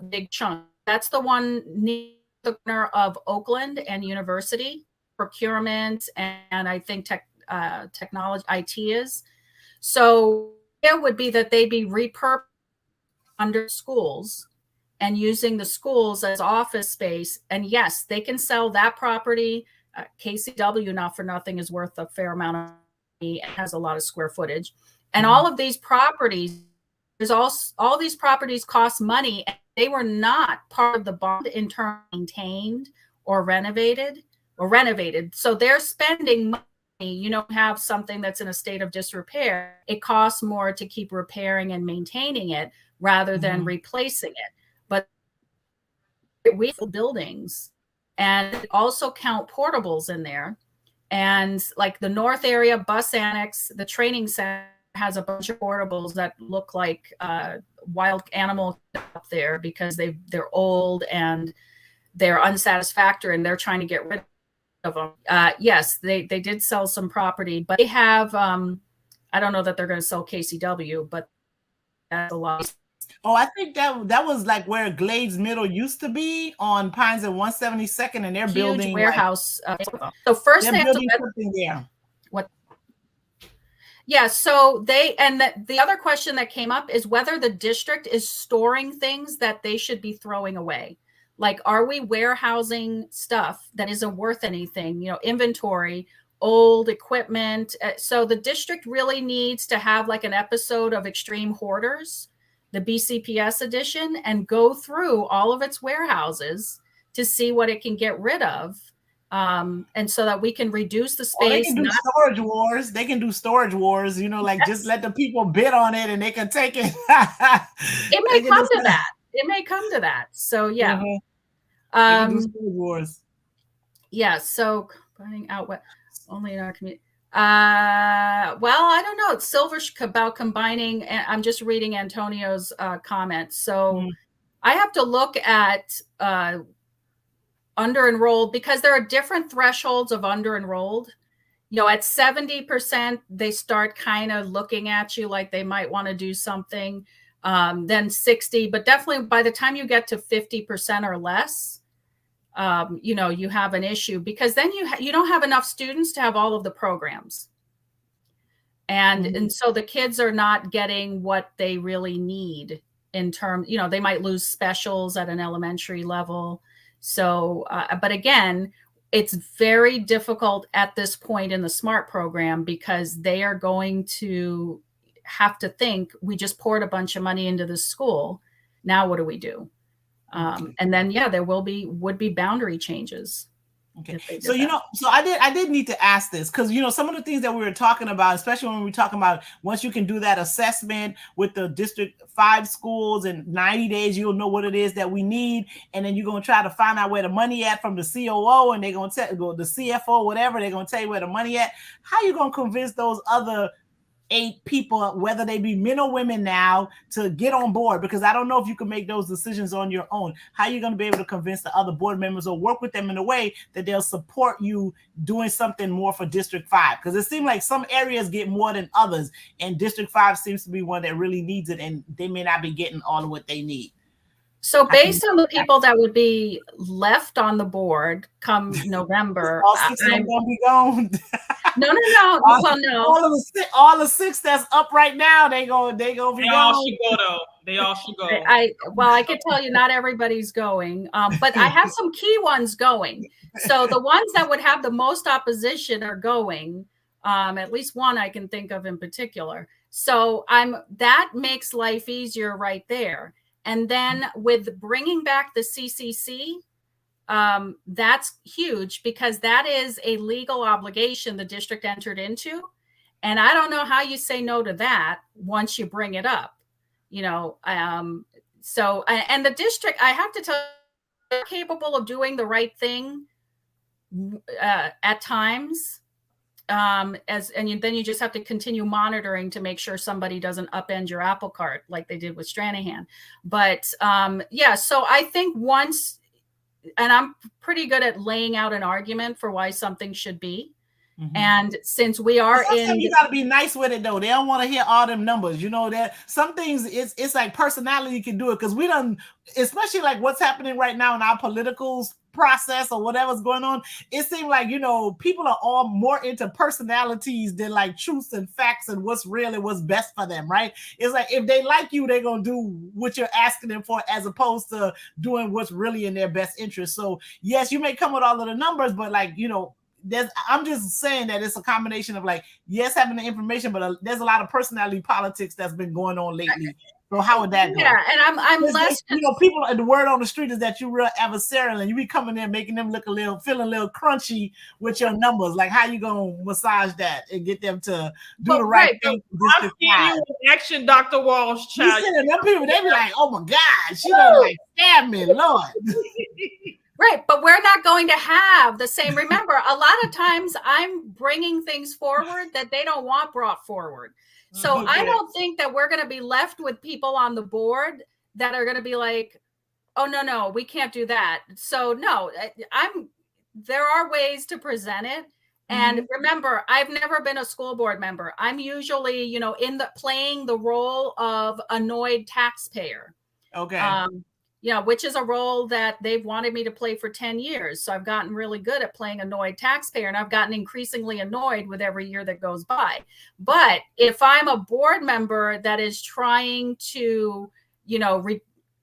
big chunk. That's the one near the corner of Oakland and University, procurement, and I think technology, IT is. So it would be that they'd be repurposed under schools and using the schools as office space. And yes, they can sell that property. KCW, not for nothing, is worth a fair amount of money and has a lot of square footage. And all of these properties, all these properties cost money. And they were not part of the bond in terms of maintained or renovated. So they're spending money. You don't have something that's in a state of disrepair. It costs more to keep repairing and maintaining it rather than replacing it. But we have buildings and also count portables in there. And like the North Area Bus Annex, the training center has a bunch of portables that look like wild animals up there because they're old and they're unsatisfactory and they're trying to get rid of them. Yes, they did sell some property, but they have, I don't know that they're going to sell KCW, but that's a lot. Oh, I think that was like where Glades Middle used to be on Pines and 172nd, and they're Huge building warehouse. So first they're they have building to something there. What? Yeah, so the other question that came up is whether the district is storing things that they should be throwing away. Like, are we warehousing stuff that isn't worth anything? Inventory, old equipment. So the district really needs to have like an episode of Extreme Hoarders, the BCPS edition, and go through all of its warehouses to see what it can get rid of. And so that we can reduce the space. They can do storage wars. They can do storage wars, like just let the people bid on it and they can take it. It may come to that. It may come to that. So yeah. Storage wars. Yeah. So finding out what only in our community. Well, I don't know. It's Silver about combining. I'm just reading Antonio's comments. So I have to look at under enrolled because there are different thresholds of under enrolled. At 70%, they start kind of looking at you like they might want to do something. Then 60, but definitely by the time you get to 50% or less, you have an issue because then you don't have enough students to have all of the programs. And so the kids are not getting what they really need in terms, they might lose specials at an elementary level. So, but again, it's very difficult at this point in the SMART program because they are going to have to think, we just poured a bunch of money into this school. Now what do we do? And then, there would be boundary changes. Okay. So, so I did need to ask this because, some of the things that we were talking about, especially when we were talking about once you can do that assessment with the District 5 schools in 90 days, you'll know what it is that we need. And then you're going to try to find out where the money at from the COO and they're going to go the CFO, whatever, they're going to tell you where the money at. How are you going to convince those other 8 people, whether they be men or women now, to get on board? Because I don't know if you can make those decisions on your own. How are you going to be able to convince the other board members or work with them in a way that they'll support you doing something more for District 5? Because it seems like some areas get more than others, and District 5 seems to be one that really needs it, and they may not be getting all of what they need. So based on the people that would be left on the board come November, all 6 of them gonna be gone. No. All the 6 that's up right now, they go be gone. They all should go though. They all should go. I can tell you not everybody's going, but I have some key ones going. So the ones that would have the most opposition are going. At least one I can think of in particular. So that makes life easier right there. And then with bringing back the CCC, that's huge because that is a legal obligation the district entered into. And I don't know how you say no to that once you bring it up, so, and the district, I have to tell you, they're capable of doing the right thing at times. Then you just have to continue monitoring to make sure somebody doesn't upend your apple cart like they did with Stranahan. But so I think once, and I'm pretty good at laying out an argument for why something should be. And since we are in, you got to be nice with it though. They don't want to hear all them numbers. You know that some things it's like personality can do it, because we done, especially like what's happening right now in our political process or whatever's going on. It seems like, you know, people are all more into personalities than like truths and facts and what's real and what's best for them, right? It's like if they like you, they're gonna do what you're asking them for, as opposed to doing what's really in their best interest. So yes, you may come with all of the numbers, but like, you know, I'm just saying that it's a combination of like, yes, having the information, but there's a lot of personality politics that's been going on lately. So how would that go? Yeah, and I'm less. You know, people. The word on the street is that you're real adversarial, and you be coming in making them look feeling a little crunchy with your numbers. Like, how you gonna massage that and get them to do the right thing? I'm seeing you in action, Dr. Walsh. Child. You see them people, they be like, "Oh my God, she done like stab me, Lord." Right, but we're not going to have the same. Remember, a lot of times I'm bringing things forward that they don't want brought forward. So I don't think that we're going to be left with people on the board that are going to be like, oh, no, we can't do that. So no, there are ways to present it. And remember, I've never been a school board member. I'm usually, you know, playing the role of annoyed taxpayer. Okay. You know, which is a role that they've wanted me to play for 10 years. So I've gotten really good at playing annoyed taxpayer, and I've gotten increasingly annoyed with every year that goes by. But if I'm a board member that is trying to, you know,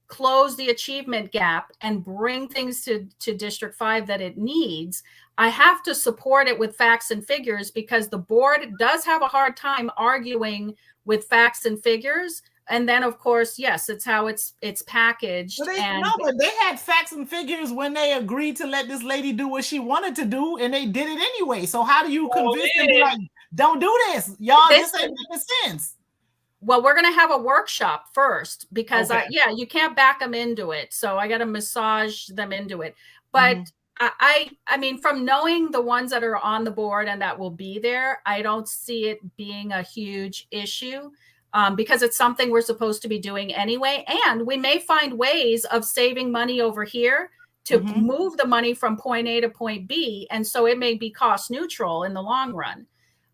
close the achievement gap and bring things to District 5 that it needs, I have to support it with facts and figures, because the board does have a hard time arguing with facts and figures. And then, of course, yes, it's how it's packaged. But they had facts and figures when they agreed to let this lady do what she wanted to do, and they did it anyway. So how do you convince them, like, don't do this, y'all? This ain't making sense. Well, we're going to have a workshop first, because you can't back them into it. So I got to massage them into it. But I mean, from knowing the ones that are on the board and that will be there, I don't see it being a huge issue. Because it's something we're supposed to be doing anyway. And we may find ways of saving money over here to move the money from point A to point B. And so it may be cost neutral in the long run.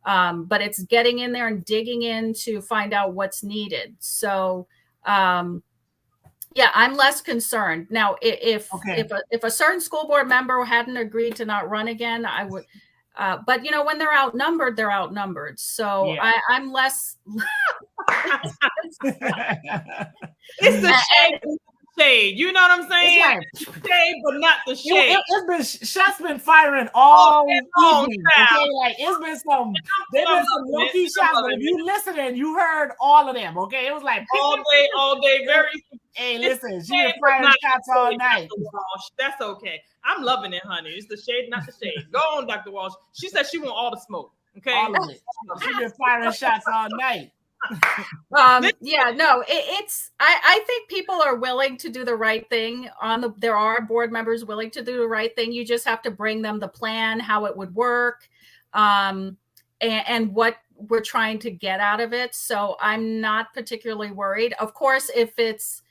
But it's getting in there and digging in to find out what's needed. So, I'm less concerned. Now, if a certain school board member hadn't agreed to not run again, I would. But, you know, when they're outnumbered, they're outnumbered. So I'm less. It's the shade. You know what I'm saying? Like, shade, but not the shade. Shots been firing all evening. Okay? Like, it's been some low-key shots, but if you listen and you heard all of them, okay? It was like all day, very. Hey, listen, she been firing shots all night. That's okay. I'm loving it, honey. It's the shade, not the shade. Go on, Dr. Walsh. She said she want all the smoke. Okay. All of it. She been firing shots all night. It's I think people are willing to do the right thing. There are board members willing to do the right thing. You just have to bring them the plan, how it would work, and what we're trying to get out of it. So I'm not particularly worried. Of course, if it's,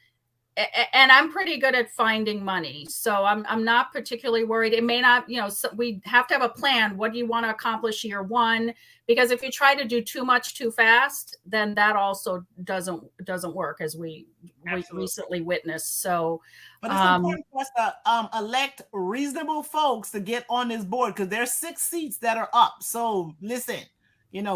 and I'm pretty good at finding money, so I'm not particularly worried. It may not, so we have to have a plan. What do you want to accomplish year one? Because if you try to do too much too fast, then that also doesn't work, as we recently witnessed. So, but it's important for us to elect reasonable folks to get on this board, because there's 6 seats that are up. So listen.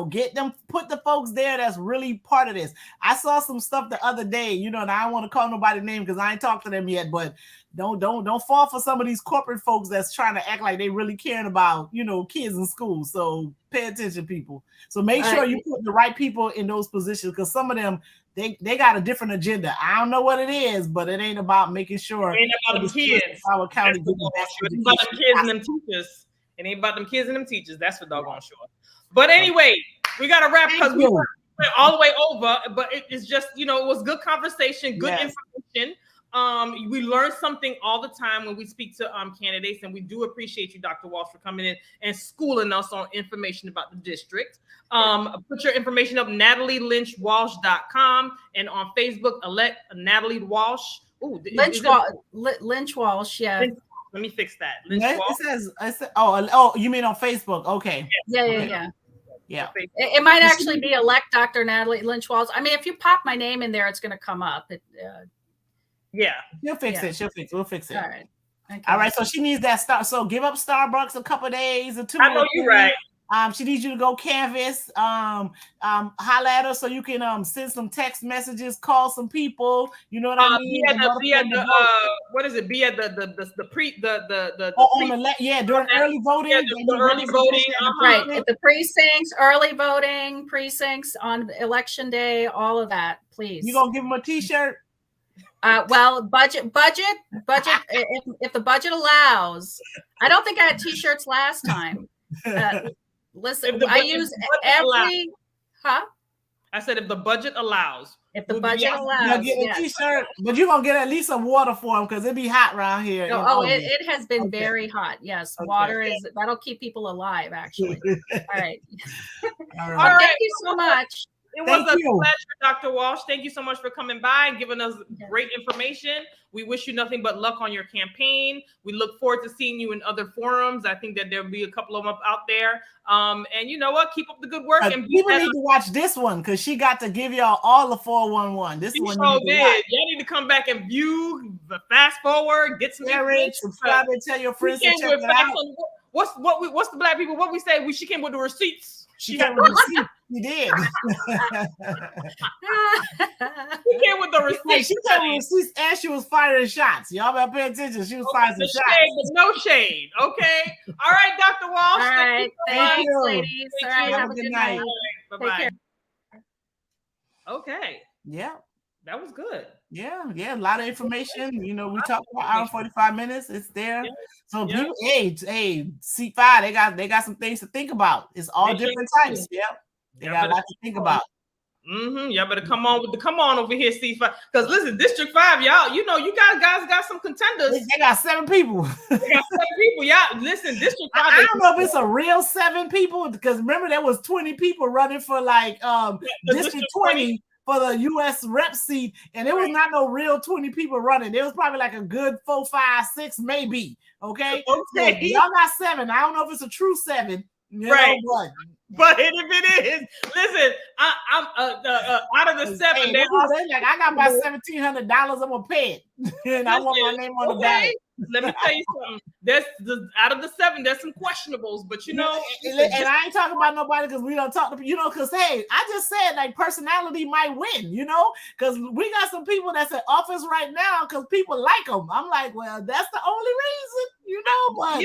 Get them, put the folks there that's really part of this. I saw some stuff the other day, and I don't want to call nobody's name because I ain't talked to them yet, but don't fall for some of these corporate folks that's trying to act like they really caring about, kids in school. So pay attention, people. So make sure you put the right people in those positions, because some of them, they got a different agenda. I don't know what it is, but it ain't about making sure. It ain't about the kids. Our county it's about them kids and them teachers. It ain't about them kids and them teachers. That's for doggone sure. But anyway, we got to wrap because we went all the way over. But it's just, it was good conversation, good information. We learn something all the time when we speak to candidates, and we do appreciate you, Dr. Walsh, for coming in and schooling us on information about the district. Put your information up, NathalieLynchWalsh.com, and on Facebook, elect Nathalie Walsh. Ooh, Lynch-Walsh, yeah. Let me fix that. It says, oh, you mean on Facebook? Okay. Yeah. Yeah. It might actually be elect Dr. Nathalie Lynch-Walsh. I mean, if you pop my name in there, it's going to come up. Yeah. She'll fix it. We'll fix it. All right. Okay. All right. So she needs that So give up Starbucks a couple days or 2 I know you're right. She needs you to go canvas, holla at her so you can during some text messages, call some people. You know what I mean? What is it? Be at during early voting. The early voting, right? At the precincts, early voting precincts on election day, all of that. Please. You gonna give them a T-shirt? Well, budget. If the budget allows, I don't think I had T-shirts last time. Listen, I use every. I said if the budget allows. If the budget allows, get a T-shirt, but you're gonna get at least some water for them because it'd be hot around here. It has been very hot. Yes, water that'll keep people alive. Actually. All right. All right. Thank you so much. It was a pleasure, Dr. Walsh. Thank you so much for coming by and giving us great information. We wish you nothing but luck on your campaign. We look forward to seeing you in other forums. I think that there'll be a couple of them out there. And you know what? Keep up the good work. And people need to watch this one because she got to give y'all all the 411. This one y'all need to come back and view, fast forward, get some information. Subscribe and tell your friends to check it out. What's the black people? What we say? She came with the receipts. She came with the receipts. She did. She came with the receipts. She came with receipts and she was firing shots. Y'all better pay attention. She was firing some shots. But no shade. Okay. All right, Dr. Walsh. All right. Thank you, ladies. All right. Have a good night. Bye-bye. Okay. Yeah. That was good. Yeah, a lot of information. You know, we talked for an hour and 45 minutes. It's there. Yeah. So people, hey, C5, they got some things to think about. It's all different types. Yeah. They got a lot to think about. Y'all better come on over here, C5. Because listen, District 5, y'all, you guys got some contenders. They got 7 people. Yeah, listen, District 5. I don't know if it's a real 7 people because remember there was 20 people running for like District 20 for the U.S. rep seat, and there was not no real 20 people running. There was probably like a good 4, 5, 6, maybe. Okay. So y'all got 7. I don't know if it's a true 7. Right. But if it is, listen, I'm out of the 7. Hey, like, I got my $1,700. I'm gonna pay it, and I want my name on the ballot. Let me tell you something. Out of the 7, there's some questionables, but and I ain't talking about nobody because we don't talk to because hey, I just said like personality might win, because we got some people that's in office right now because people like them. I'm like, well, that's the only reason, but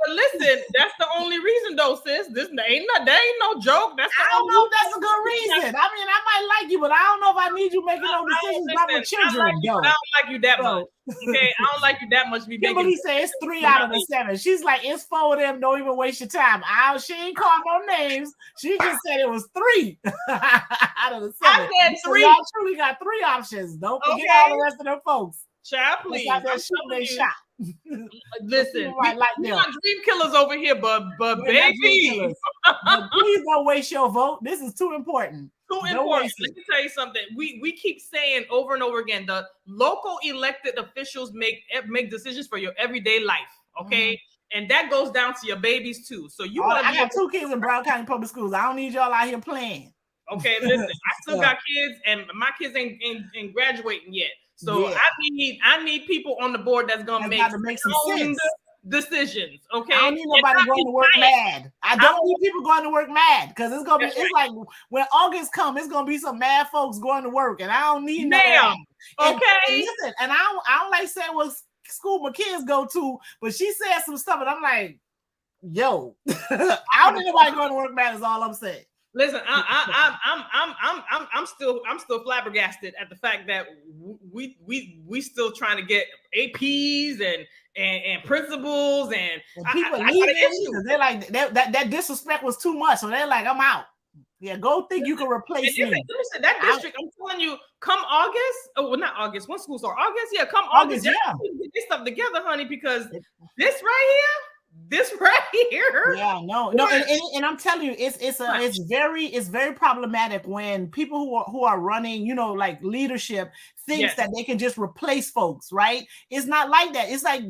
listen, that's the only reason though, sis. There ain't no joke. I don't know if that's a good reason. I mean, I might like you, but I don't know if I need you making no decisions about my children. I don't like you that much. Okay, I don't like you that much. Kimberly said it's 3 out of the 7. She's like, it's 4 of them. Don't even waste your time. She ain't called no names. She just said it was 3 out of the 7. I said 3. So y'all truly got 3 options. Don't forget all the rest of them folks. Child, please. Out there shooting their shot. Listen, we got dream killers over here, but baby, but please don't waste your vote. This is too important. Let me tell you something. We keep saying over and over again, the local elected officials make decisions for your everyday life. Okay. And that goes down to your babies too. So I got 2 kids in Broward County Public Schools. I don't need y'all out here playing. Okay, listen, I still got kids, and my kids ain't graduating yet. So I need people on the board that's gonna make some sense. Decisions. Okay, I don't need nobody going to work mad. I don't need people going to work mad because it's gonna be. It's like when August comes, it's gonna be some mad folks going to work, and I don't need them. Okay, and listen, and I don't like saying what school my kids go to, but she said some stuff, and I'm like, yo, I don't need nobody going to work mad. Is all I'm saying. Listen, I'm still flabbergasted at the fact that we still trying to get APs and principals and people leaving. They're like that disrespect was too much, so they're like, I'm out. Yeah, go think you can replace me. Listen, that district, I'm telling you, come August. Oh, well, not August. When school starts? August. Yeah, come August. Yeah, get this stuff together, honey, because this right here. This right here. Yeah, no, and I'm telling you, it's very problematic when people who are running, like leadership thinks that they can just replace folks, right? It's not like that. It's like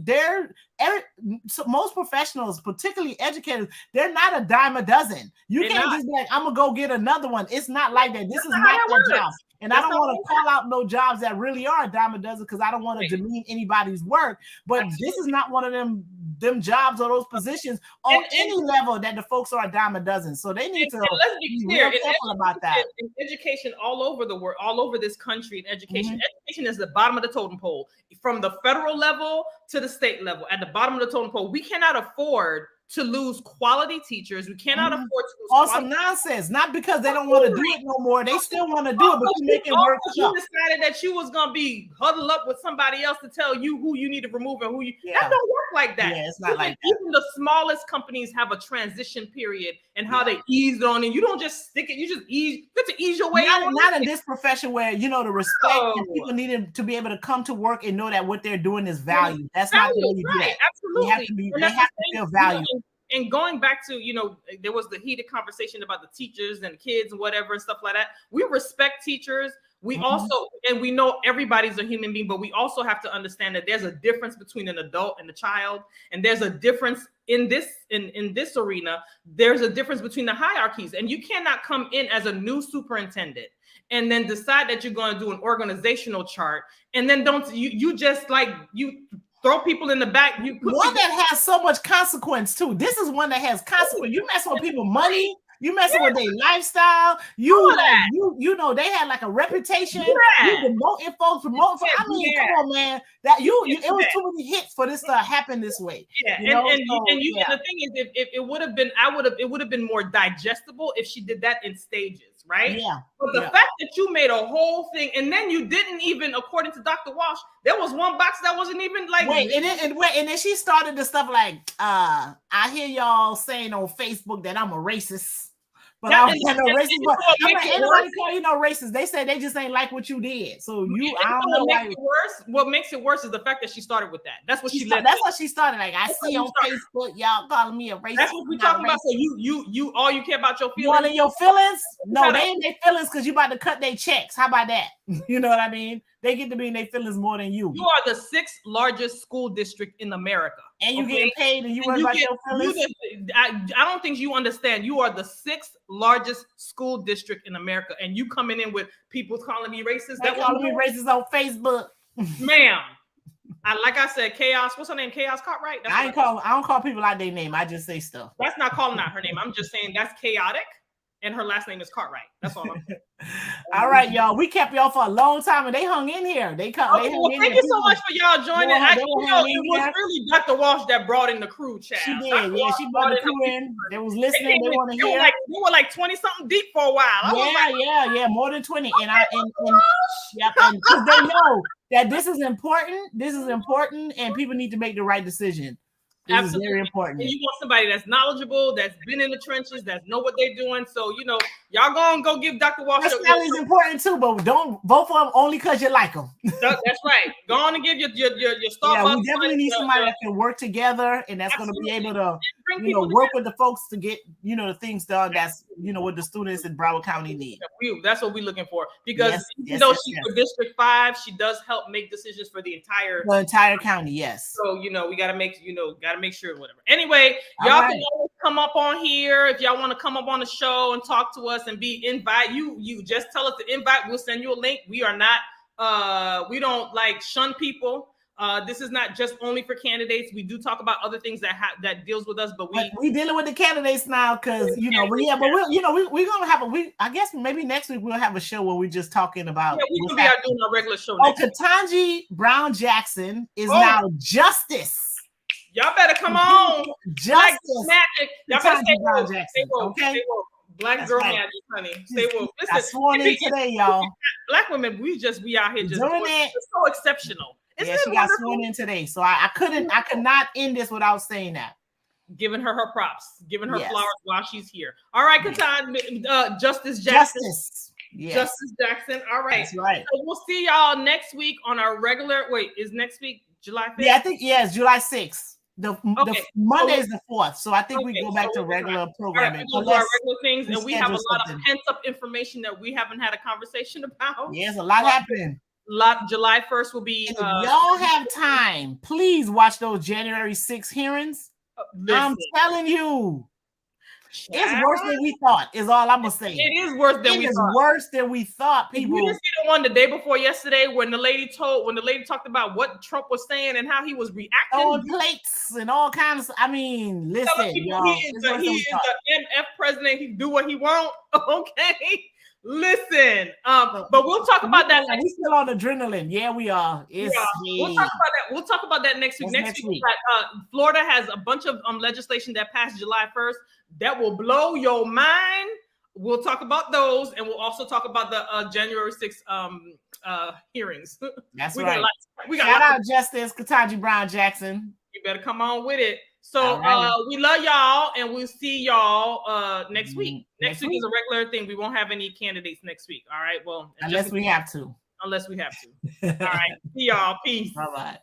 so most professionals, particularly educators, they're not a dime a dozen. You can't just be like, I'm gonna go get another one. It's not like that. This is not their job. And I don't want to call out no jobs that really are a dime a dozen because I don't want to demean anybody's work. But this is not one of them jobs or those positions on any level that the folks are a dime a dozen. So they need to let's be clear about that. In education all over the world, all over this country, in education, education is the bottom of the totem pole, from the federal level to the state level. At the bottom of the totem pole, we cannot afford to lose quality teachers. We cannot afford to lose some nonsense. Not because they don't want to do it no more. They still want to do it, but you make it work. You decided that you was gonna be huddled up with somebody else to tell you who you need to remove and who you. That don't work like that. Yeah, it's not like that. Even the smallest companies have a transition period and how they ease on it. You don't just stick it. You just ease. You get to ease your way out. Not in this profession where the respect and people need to be able to come to work and know that what they're doing is valued. That's not the way you do that. Absolutely. They have to feel valued. And going back to, there was the heated conversation about the teachers and the kids and whatever and stuff like that. We respect teachers. We also, and we know everybody's a human being, but we also have to understand that there's a difference between an adult and a child. And there's a difference in this arena. There's a difference between the hierarchies. And you cannot come in as a new superintendent and then decide that you're going to do an organizational chart. And then you just like, you throw people in the back. One that has so much consequence too. This is one that has consequence. You mess with people money. You messing with their lifestyle. They had like a reputation. You promoting folks. I mean, come on, man. It was too many hits for this to happen this way. Yeah, and the thing is, if it would have been, it would have been more digestible if she did that in stages, right? Yeah. But the fact that you made a whole thing and then you didn't even, according to Dr. Walsh, there was one box that wasn't even like. And then she started the stuff like, I hear y'all saying on Facebook that I'm a racist. But I don't know racist. But anybody call you no racist? They say they just ain't like what you did. So I don't know why. What makes it worse is the fact that she started with that. That's what That's what she started. Like, I see on Facebook, y'all calling me a racist. That's what we're talking about. So you all you care about your feelings. You all in your feelings? No, they ain't their feelings because you about to cut their checks. How about that? You know what I mean? They get to be in their feelings more than you. You are the 6th largest school district in America. And you get paid and you worry about your feelings? I don't think you understand. You are the 6th largest school district in America. And you coming in with people calling me racist. They calling me racist on Facebook. Ma'am. Like I said, Chaos. What's her name? Chaos Cartwright? I don't call people out their name. I just say stuff. That's not calling out her name. I'm just saying that's chaotic. And her last name is Cartwright. That's all I'm saying. All right, y'all. We kept y'all for a long time, and they hung in here. Thank you so much for y'all joining. It was really Dr. Walsh that brought in the crew chat. She did. Yeah, she brought the crew in. They was listening. They want to hear. They were like 20-something deep for a while. Yeah, more than 20. And because they know that this is important. This is important, and people need to make the right decision. This is very important. And you want somebody that's knowledgeable, that's been in the trenches, that know what they're doing. So, y'all go give Dr. Walsh. Personality is important too, but don't vote for them only because you like them. That's right. Go on and give your Starbucks. Yeah, we definitely need somebody that can work together and that's going to be able to, work with the folks to get, the things done. That's, what the students in Broward County need. That's what we're looking for. Because she's for District 5, she does help make decisions for the entire county. Yes. So, we got to make sure, whatever. Anyway, y'all can always come up on here if y'all want to come up on the show and talk to us and be invite you just tell us to invite. We'll send you a link. We are not we don't like shun people. This is not just only for candidates. We do talk about other things that deals with us, but we dealing with the candidates now because we're gonna have I guess maybe next week we'll have a show where we're just talking about. Yeah, we're gonna be doing our regular show. Ketanji Brown Jackson is now Justice. Y'all better come on. Justice. Magic. Y'all better stay woke. Stay woke. Okay. Black girl magic, honey. Stay woke. Listen, I sworn in today, y'all. Black women, we out here just doing it. It's so exceptional. She got sworn in today. So I could not end this without saying that. Giving her props, giving her flowers while she's here. All right, Justice Jackson. Yes. Justice Jackson. All right. That's right. So we'll see y'all next week on our regular. Wait, is next week July 5th? Yeah, I think it's July 6th. The Okay. Monday is the 4th, so I think we Okay, go back so to regular All right, programming. we're gonna do our regular things, we and we have a schedule lot of something. pent-up information that we haven't had a conversation about. Yes, a lot happening. July 1st will be. And if y'all have time, please watch those January 6th hearings. I'm telling you, it's worse than we thought. Is all I'm gonna say. It is worse than we thought. It is worse than we thought. People, you didn't see the one the day before yesterday when the lady talked about what Trump was saying and how he was reacting on plates and all kinds of. I mean, listen, y'all, he is the MF president. He do what he want. Okay. Listen, but we'll talk about that. We're still on adrenaline. Yeah, we are. We'll talk about that. We'll talk about that next week. Next week, Florida has a bunch of legislation that passed July 1st that will blow your mind. We'll talk about those, and we'll also talk about the January 6th hearings. That's we right. We got shout out Justice Ketanji Brown Jackson. You better come on with it. So we love y'all, and we'll see y'all next week. Next week is a regular thing. We won't have any candidates next week. All right. Well, unless we have to. Unless we have to. All right. See y'all. Peace. Bye-bye.